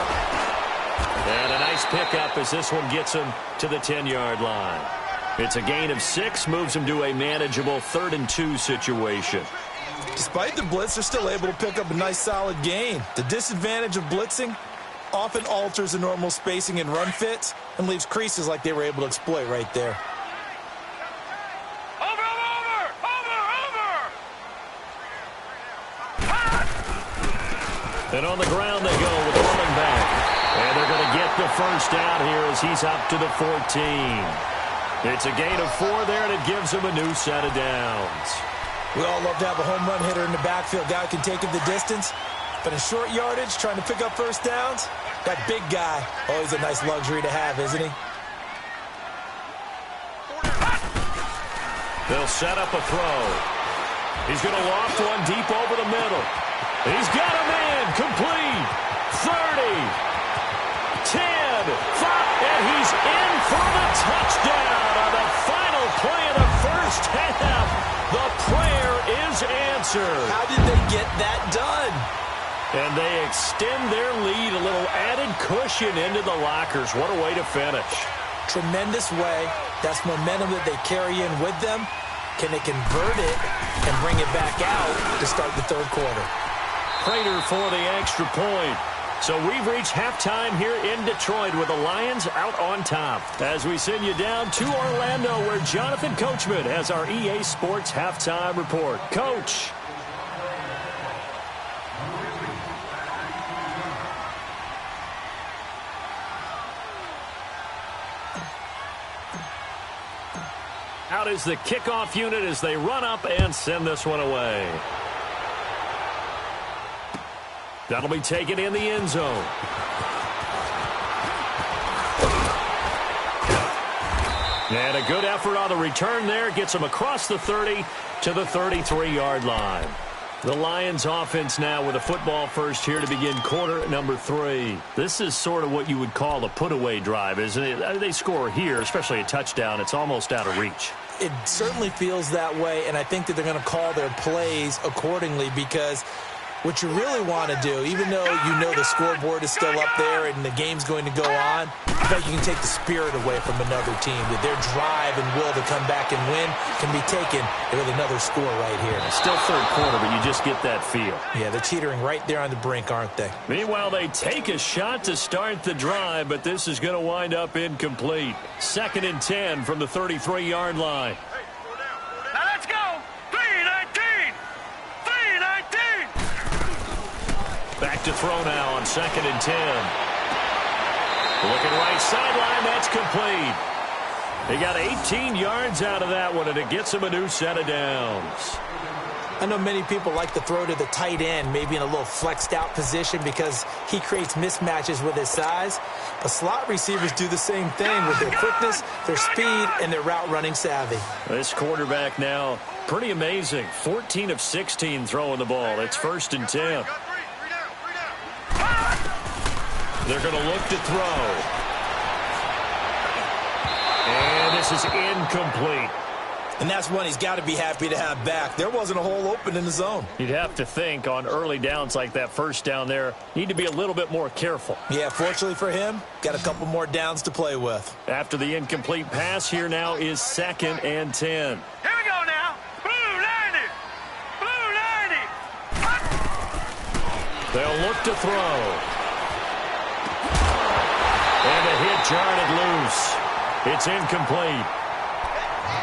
And a nice pickup as this one gets them to the 10-yard line. It's a gain of 6, moves them to a manageable 3rd and 2 situation. Despite the blitz, they're still able to pick up a nice solid gain. The disadvantage of blitzing often alters the normal spacing and run fits and leaves creases like they were able to exploit right there. And on the ground they go with the running back. And they're going to get the first down here as he's up to the 14. It's a gain of 4 there, and it gives them a new set of downs. We all love to have a home run hitter in the backfield. Guy can take it the distance. But in short yardage, trying to pick up first downs, that big guy, always a nice luxury to have, isn't he? They'll set up a throw. He's going to loft one deep over the middle. He's got a man, complete, 30, 10, 5, and he's in for the touchdown on the final play of the first half. The prayer is answered. How did they get that done? And they extend their lead, a little added cushion into the lockers. What a way to finish. Tremendous way. That's momentum that they carry in with them. Can they convert it and bring it back out to start the third quarter? Prater for the extra point. So we've reached halftime here in Detroit with the Lions out on top. As we send you down to Orlando where Jonathan Coachman has our EA Sports halftime report. Coach. Out is the kickoff unit as they run up and send this one away. That'll be taken in the end zone. And a good effort on the return there. Gets them across the 30 to the 33-yard line. The Lions offense now with a football first here to begin quarter number 3. This is sort of what you would call a put-away drive, isn't it? They score here, especially a touchdown. It's almost out of reach. It certainly feels that way, and I think that they're going to call their plays accordingly because what you really want to do, even though you know the scoreboard is still up there and the game's going to go on, I bet you can take the spirit away from another team, that their drive and will to come back and win can be taken with another score right here. Still third quarter, but you just get that feel. Yeah, they're teetering right there on the brink, aren't they? Meanwhile, they take a shot to start the drive, but this is going to wind up incomplete. 2nd and 10 from the 33-yard line. Now let's go. 3-19. 3-19. Back to throw now on 2nd and 10. Looking right sideline, that's complete. He got 18 yards out of that one, and it gets him a new set of downs. I know many people like to throw to the tight end, maybe in a little flexed out position because he creates mismatches with his size. But slot receivers do the same thing with their quickness, their speed, and their route running savvy. This quarterback now, pretty amazing. 14 of 16 throwing the ball. It's 1st and 10. They're going to look to throw. And this is incomplete. And that's one he's got to be happy to have back. There wasn't a hole open in the zone. You'd have to think on early downs like that first down there, need to be a little bit more careful. Yeah, fortunately for him, got a couple more downs to play with. After the incomplete pass, here now is 2nd and 10. Here we go now. Blue 90. Blue 90. They'll look to throw. And a hit jarred it loose. It's incomplete.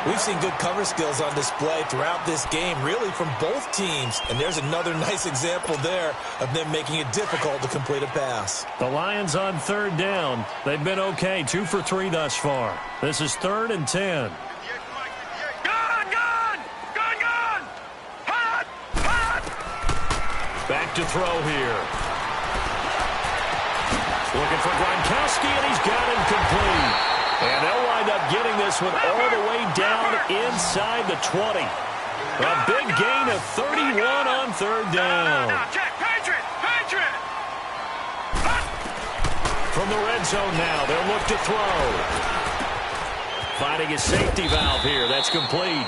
We've seen good cover skills on display throughout this game, really from both teams. And there's another nice example there of them making it difficult to complete a pass. The Lions on 3rd down. They've been okay, 2 for 3 thus far. This is 3rd and 10. Back to throw here. Looking for Gronkowski, and he's got him complete. And they'll wind up getting this one all the way down inside the 20. A big gain of 31 on third down. From the red zone now, they'll look to throw. Finding his safety valve here. That's complete.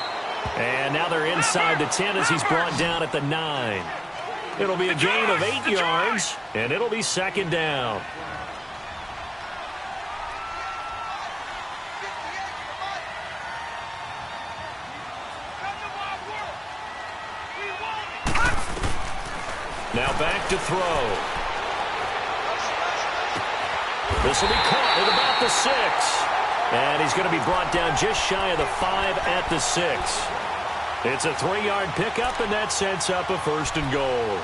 And now they're inside the 10 as he's brought down at the 9. It'll be a gain of 8 yards, and it'll be second down. Now back to throw. This will be caught at about the 6. And he's going to be brought down just shy of the 5 at the 6. It's a 3-yard pickup, and that sets up a first and goal.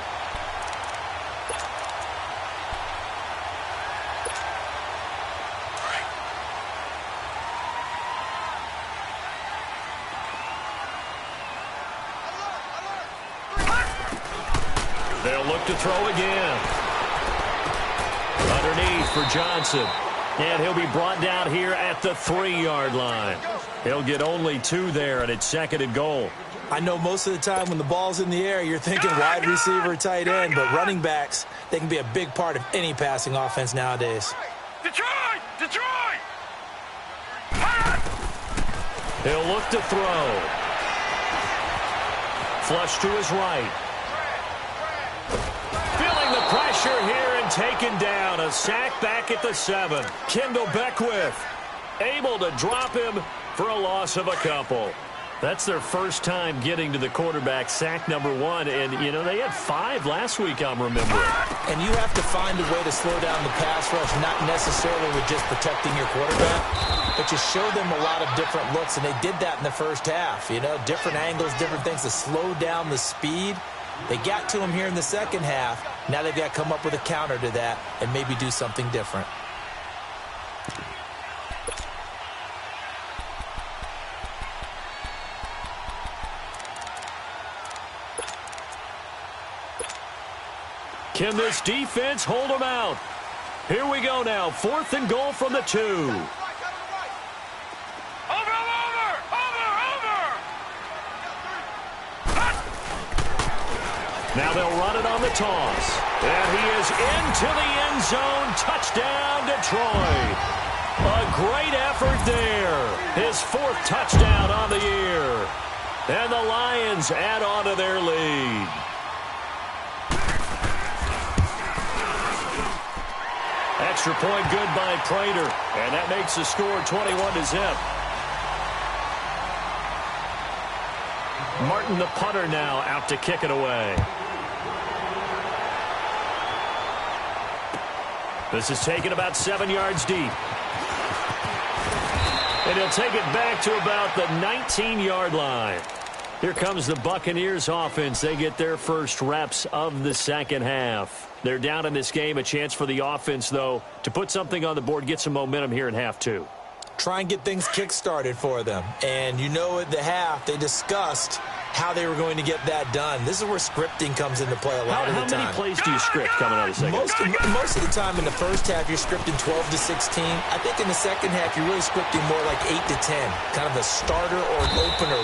They'll look to throw again. Underneath for Johnson. And he'll be brought down here at the 3-yard line. He'll get only 2 there, and it's second and goal. I know most of the time when the ball's in the air, you're thinking wide receiver, tight end, but running backs, they can be a big part of any passing offense nowadays. Detroit! Detroit! He'll look to throw. Flush to his right. Feeling the pressure here and taken down. A sack back at the 7. Kendall Beckwith able to drop him for a loss of a couple. That's their first time getting to the quarterback, sack number 1. And, you know, they had 5 last week, I'm remembering. And you have to find a way to slow down the pass rush, not necessarily with just protecting your quarterback, but you show them a lot of different looks, and they did that in the first half. You know, different angles, different things to slow down the speed. They got to him here in the second half. Now they've got to come up with a counter to that and maybe do something different. Can this defense hold them out? Here we go now. 4th and goal from the 2. Now they'll run it on the toss. And he is into the end zone. Touchdown, Detroit. A great effort there. His 4th touchdown on the year. And the Lions add on to their lead. Extra point good by Prater. And that makes the score 21-0. Martin, the punter, now out to kick it away. This is taken about 7 yards deep. And he'll take it back to about the 19-yard line. Here comes the Buccaneers offense. They get their first reps of the second half. They're down in this game. A chance for the offense, though, to put something on the board, get some momentum here in half 2. Try and get things kick-started for them. And you know at the half, they discussed how they were going to get that done. This is where scripting comes into play a lot of the time. How many plays do you script coming out of the second half? Most of the time in the first half, you're scripting 12 to 16. I think in the second half, you're really scripting more like 8 to 10. Kind of a starter or an opener,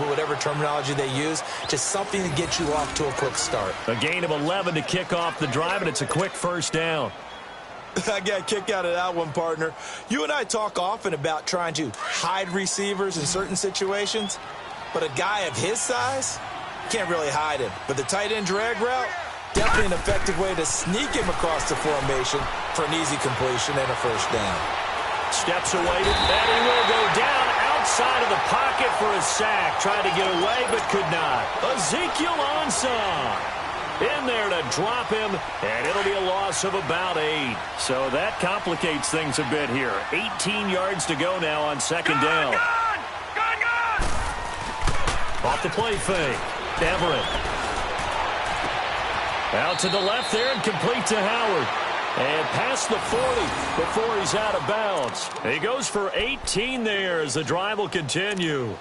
whatever terminology they use. Just something to get you off to a quick start. A gain of 11 to kick off the drive, and it's a quick first down. I got a kick out of that one, partner. You and I talk often about trying to hide receivers in certain situations, but a guy of his size can't really hide him. But the tight end drag route, definitely an effective way to sneak him across the formation for an easy completion and a first down. Steps awaited, and he will go down outside of the pocket for a sack. Tried to get away, but could not. Ezekiel Ansah in there to drop him, and it'll be a loss of about 8. So that complicates things a bit here. 18 yards to go now on second down. Off the play fake. Everett. Out to the left there and complete to Howard. And past the 40 before he's out of bounds. He goes for 18 there as the drive will continue.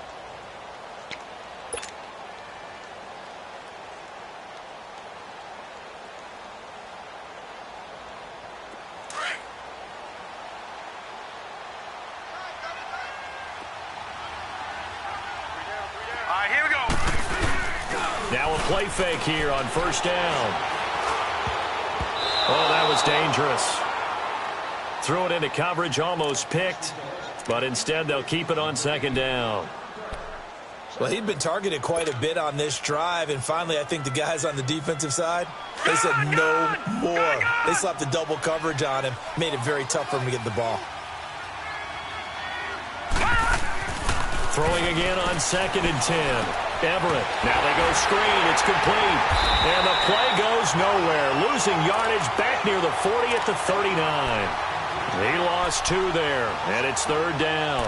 play fake here on first down. Oh, that was dangerous. Threw it into coverage, almost picked, but instead they'll keep it on second down. Well, he'd been targeted quite a bit on this drive, and finally I think the guys on the defensive side, they said no more. They slapped the double coverage on him, made it very tough for him to get the ball. Throwing again on 2nd and 10. Everett. Now they go screen. It's complete. And the play goes nowhere. Losing yardage back near the 40 at the 39. He lost 2 there, and it's 3rd down.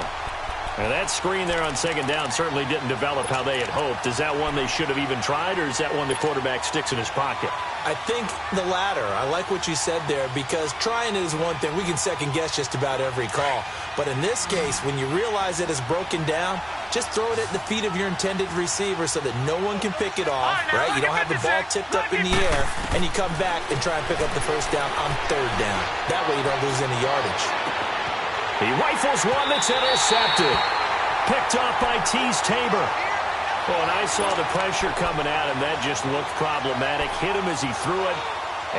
And that screen there on 2nd down certainly didn't develop how they had hoped. Is that one they should have even tried, or is that one the quarterback sticks in his pocket? I think the latter. I like what you said there, because trying is one thing. We can second-guess just about every call. But in this case, when you realize it is broken down, just throw it at the feet of your intended receiver so that no one can pick it off, right? You don't have the ball tipped up in the air, and you come back and try and pick up the first down on 3rd down. That way you don't lose any yardage. He rifles one that's intercepted. Picked off by Tease Tabor. Oh, and I saw the pressure coming at him. That just looked problematic. Hit him as he threw it,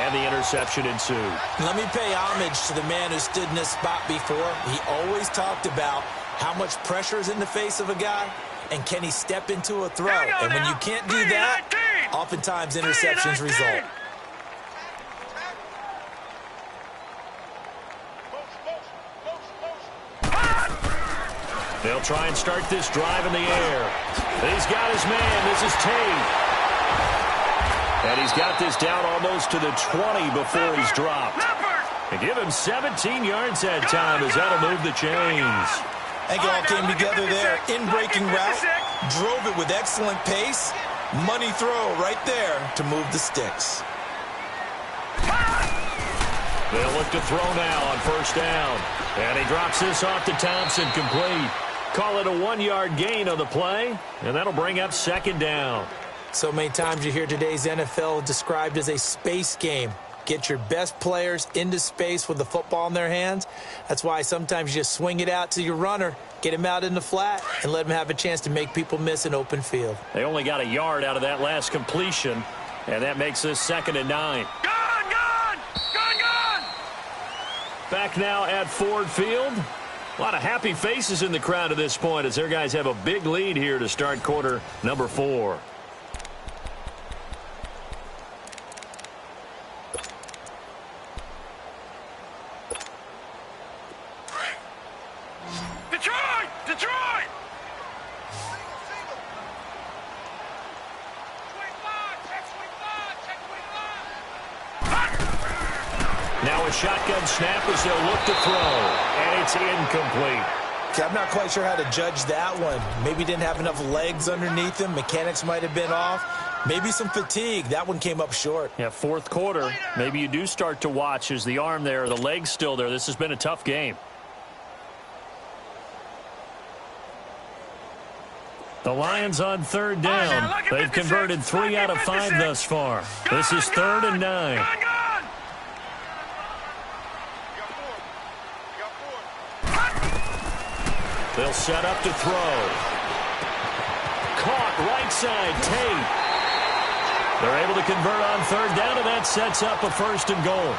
and the interception ensued. Let me pay homage to the man who stood in this spot before. He always talked about how much pressure is in the face of a guy, and can he step into a throw. And when you can't do that, oftentimes interceptions result. They'll try and start this drive in the air. He's got his man. This is Tate. And he's got this down almost to the 20 before he's dropped. And give him 17 yards that time as that'll move the chains. I think it all came together there. In-breaking route, drove it with excellent pace. Money throw right there to move the sticks. They'll look to throw now on first down. And he drops this off to Thompson, complete. Call it a 1-yard gain on the play, and that'll bring up 2nd down. So many times you hear today's NFL described as a space game. Get your best players into space with the football in their hands. That's why sometimes you just swing it out to your runner, get him out in the flat, and let him have a chance to make people miss an open field. They only got a yard out of that last completion, and that makes this 2nd and 9. Back now at Ford Field. A lot of happy faces in the crowd at this point as their guys have a big lead here to start quarter number 4. Detroit! Now a shotgun snap as they'll look to throw, and it's incomplete. Okay, I'm not quite sure how to judge that one. Maybe didn't have enough legs underneath him. Mechanics might have been off. Maybe some fatigue. That one came up short. Yeah, 4th quarter. Maybe you do start to watch as the arm there, the leg's still there. This has been a tough game. The Lions on 3rd down. They've converted 3 out of 5 thus far. This is 3rd and 9. They'll set up to throw. Caught right side, Tate. They're able to convert on 3rd down, and that sets up a 1st and goal.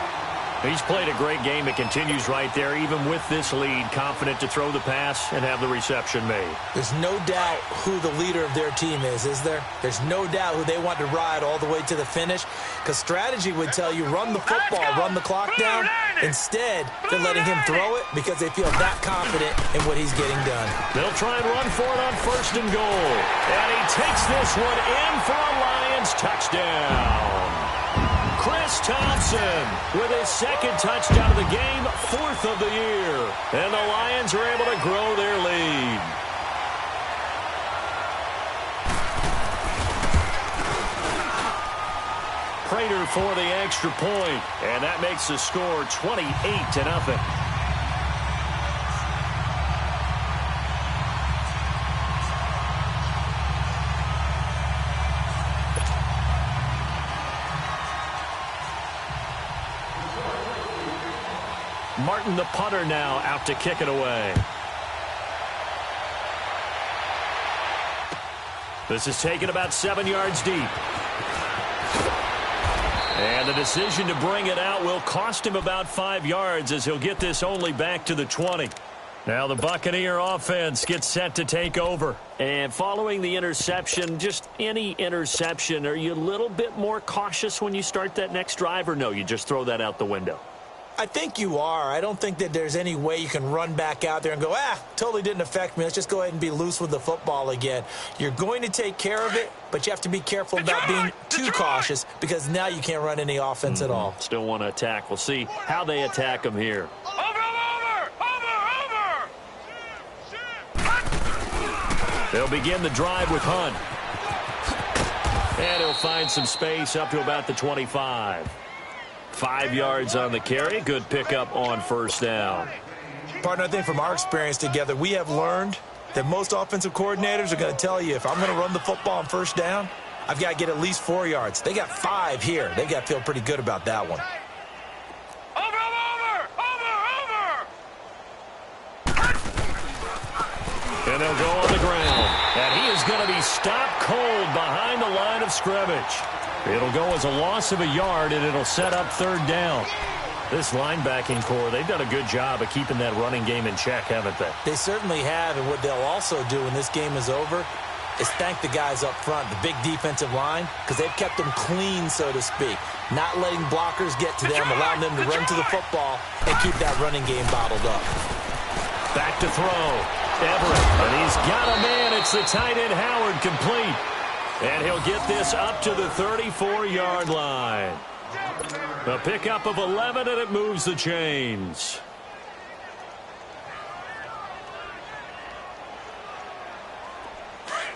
He's played a great game. It continues right there, even with this lead, confident to throw the pass and have the reception made. There's no doubt who the leader of their team is there? There's no doubt who they want to ride all the way to the finish, because strategy would tell you run the football, run the clock down. Instead, they're letting him throw it because they feel that confident in what he's getting done. They'll try and run for it on 1st and goal. And he takes this one in for a Lions touchdown. Chris Thompson with his 2nd touchdown of the game, 4th of the year. And the Lions are able to grow their lead. Prater for the extra point, and that makes the score 28-0. Martin, the punter, now out to kick it away. This is taken about 7 yards deep. And the decision to bring it out will cost him about 5 yards as he'll get this only back to the 20. Now the Buccaneer offense gets set to take over. And following the interception, just any interception, are you a little bit more cautious when you start that next drive, or no, you just throw that out the window? I think you are. I don't think that there's any way you can run back out there and go, totally didn't affect me. Let's just go ahead and be loose with the football again. You're going to take care of it, but you have to be careful about being too cautious because now you can't run any offense at all. Still want to attack. We'll see how they attack him here. They'll begin the drive with Hunt. And he'll find some space up to about the 25. 5 yards on the carry. Good pickup on first down. Partner, I think from our experience together, we have learned that most offensive coordinators are going to tell you, if I'm going to run the football on first down, I've got to get at least 4 yards. They got 5 here. They've got to feel pretty good about that one. And they'll go on the ground. And he is going to be stopped cold behind the line of scrimmage. It'll go as a loss of a yard, and it'll set up third down. This linebacking core, they've done a good job of keeping that running game in check, haven't they? They certainly have, and what they'll also do when this game is over is thank the guys up front, the big defensive line, because they've kept them clean, so to speak. Not letting blockers get to them, allowing them to run to the football and keep that running game bottled up. Back to throw. Everett, and he's got a man. It's the tight end Howard, complete. And he'll get this up to the 34-yard line. A pickup of 11, and it moves the chains.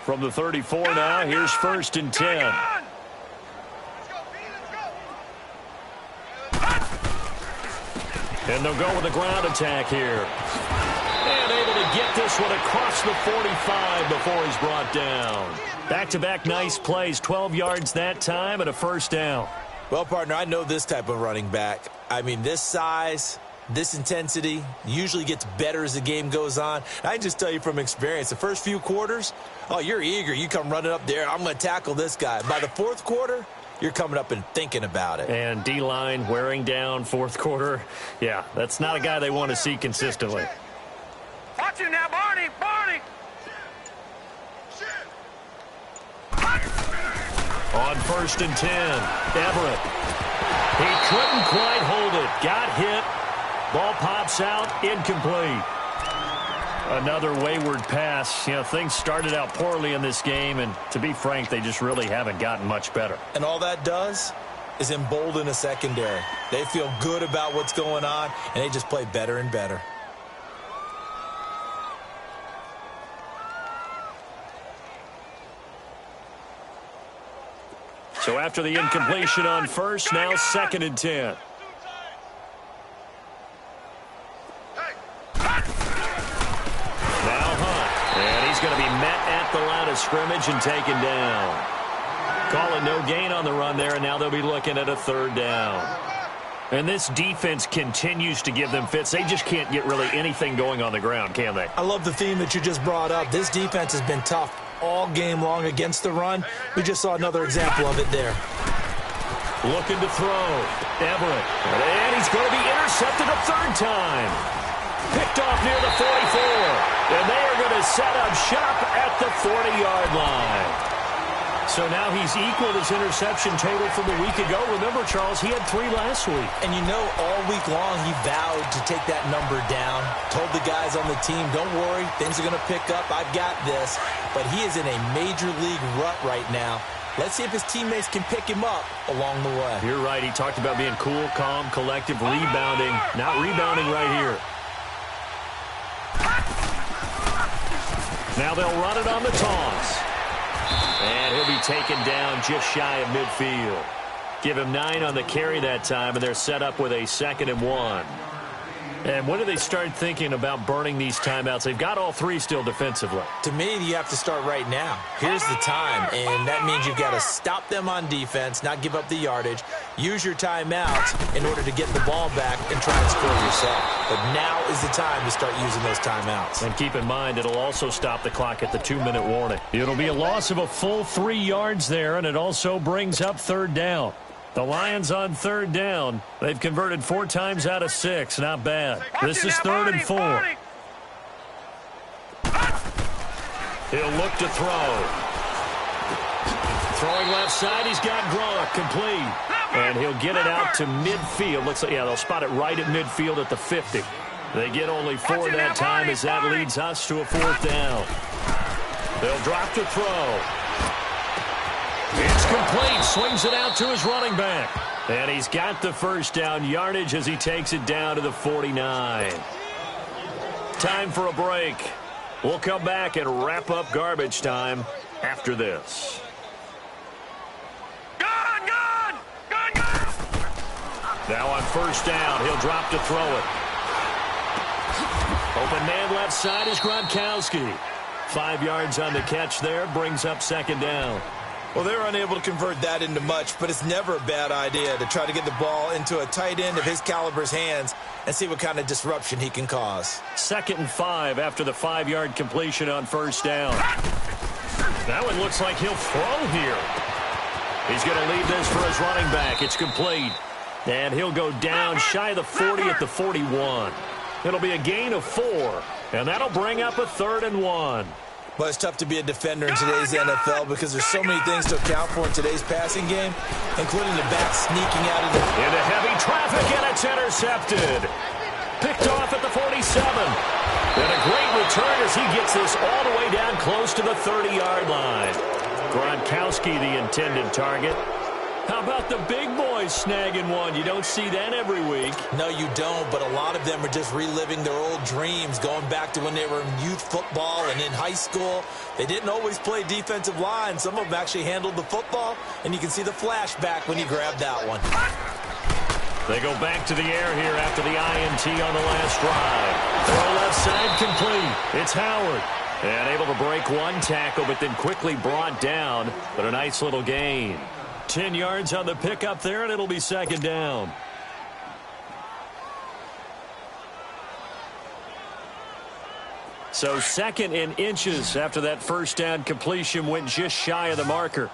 From the 34 now, here's 1st and 10. And they'll go with a ground attack here. And able to get this one across the 45 before he's brought down. Back-to-back nice plays, 12 yards that time, and a first down. Well, partner, I know this type of running back. I mean, this size, this intensity usually gets better as the game goes on. I can just tell you from experience, the first few quarters, you're eager. You come running up there, I'm going to tackle this guy. By the fourth quarter, you're coming up and thinking about it. And D-line wearing down fourth quarter. Yeah, that's not a guy they want to see consistently. Watch him now, Barney! Barney! On 1st and 10, Everett. He couldn't quite hold it. Got hit. Ball pops out. Incomplete. Another wayward pass. You know, things started out poorly in this game, and to be frank, they just really haven't gotten much better. And all that does is embolden a secondary. They feel good about what's going on, and they just play better and better. So after the incompletion on first, now 2nd and 10. Now Hunt. And he's going to be met at the line of scrimmage and taken down. Calling no gain on the run there, and now they'll be looking at a 3rd down. And this defense continues to give them fits. They just can't get really anything going on the ground, can they? I love the theme that you just brought up. This defense has been tough all game long against the run. We just saw another example of it there. Looking to throw. Everett. And he's going to be intercepted a 3rd time. Picked off near the 44. And they are going to set up shop at the 40-yard line. So now he's equaled his interception total from the week ago. Remember, Charles, he had 3 last week. And you know, all week long he vowed to take that number down. Told the guys on the team, don't worry, things are going to pick up. I've got this. But he is in a major league rut right now. Let's see if his teammates can pick him up along the way. You're right. He talked about being cool, calm, collective, rebounding. Not rebounding right here. Now they'll run it on the toss. And he'll be taken down just shy of midfield. Give him 9 on the carry that time, and they're set up with a 2nd and 1. And when do they start thinking about burning these timeouts? They've got all 3 still defensively. To me, you have to start right now. Here's the time, and that means you've got to stop them on defense, not give up the yardage, use your timeouts in order to get the ball back and try and score yourself. But now is the time to start using those timeouts. And keep in mind, it'll also stop the clock at the 2-minute warning. It'll be a loss of a full 3 yards there, and it also brings up 3rd down. The Lions on third down. They've converted 4 times out of 6. Not bad. This is 3rd and 4. He'll look to throw. Throwing left side, he's got Gronk complete. And he'll get it out to midfield. Looks like, yeah, they'll spot it right at midfield at the 50. They get only 4 that time as that leads us to a 4th down. They'll drop to throw. It's complete. Swings it out to his running back. And he's got the first down yardage as he takes it down to the 49. Time for a break. We'll come back and wrap up garbage time after this. Now on first down, he'll drop to throw it. Open man left side is Gronkowski. 5 yards on the catch there, brings up 2nd down. Well, they're unable to convert that into much, but it's never a bad idea to try to get the ball into a tight end of his caliber's hands and see what kind of disruption he can cause. 2nd and 5 after the 5-yard completion on first down. That one looks like he'll throw here. He's going to leave this for his running back. It's complete. And he'll go down shy of the 40 at the 41. It'll be a gain of 4, and that'll bring up a 3rd and 1. Well, it's tough to be a defender in today's NFL because there's so many things to account for in today's passing game, including the back sneaking out of the... Into heavy traffic, and it's intercepted. Picked off at the 47. And a great return as he gets this all the way down close to the 30-yard line. Gronkowski, the intended target. How about the big boys snagging one? You don't see that every week. No, you don't, but a lot of them are just reliving their old dreams, going back to when they were in youth football and in high school. They didn't always play defensive line. Some of them actually handled the football, and you can see the flashback when he grabbed that one. They go back to the air here after the INT on the last drive. Throw left side complete. It's Howard. And able to break one tackle, but then quickly brought down. But a nice little gain. 10 yards on the pickup there, and it'll be 2nd down. So 2nd in inches after that first down completion went just shy of the marker.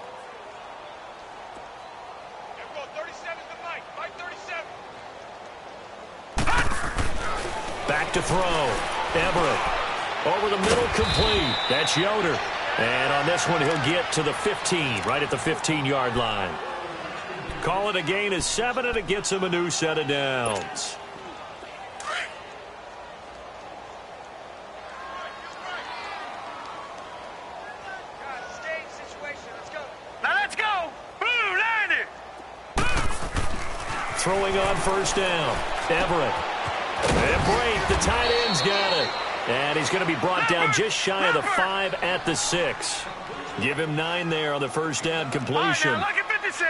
Back to throw. Everett. Over the middle, complete. That's Yoder. And on this one, he'll get to the 15, right at the 15-yard line. Call it a gain of 7, and it gets him a new set of downs. Now let's go. Blue, line it. Throwing on first down. Everett. And Brate, the tight end's got it. And he's going to be brought down just shy of the 5 at the 6. Give him 9 there on the first down completion.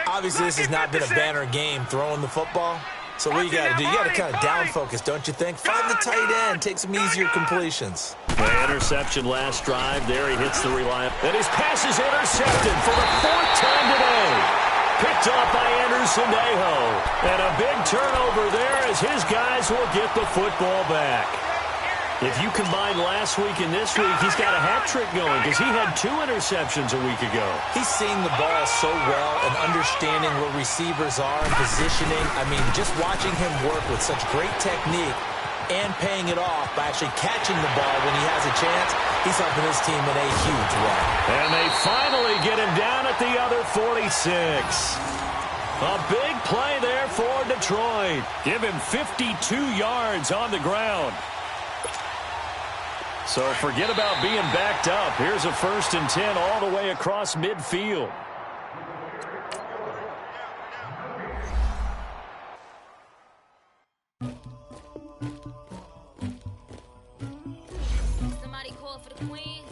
Obviously, this has not been a banner game throwing the football. So what you got to do, you got to kind of down focus, don't you think? Find the tight end, take some easier completions. The interception last drive. There he hits the reliable. And his pass is intercepted for the 4th time today. Picked off by Anderson Aho. And a big turnover there as his guys will get the football back. If you combine last week and this week, he's got a hat trick going because he had 2 interceptions a week ago. He's seeing the ball so well and understanding where receivers are and positioning. I mean, just watching him work with such great technique and paying it off by actually catching the ball when he has a chance, he's helping his team in a huge way. And they finally get him down at the other 46. A big play there for Detroit. Give him 52 yards on the ground. So forget about being backed up. Here's a 1st and 10 all the way across midfield. Somebody call for the queen.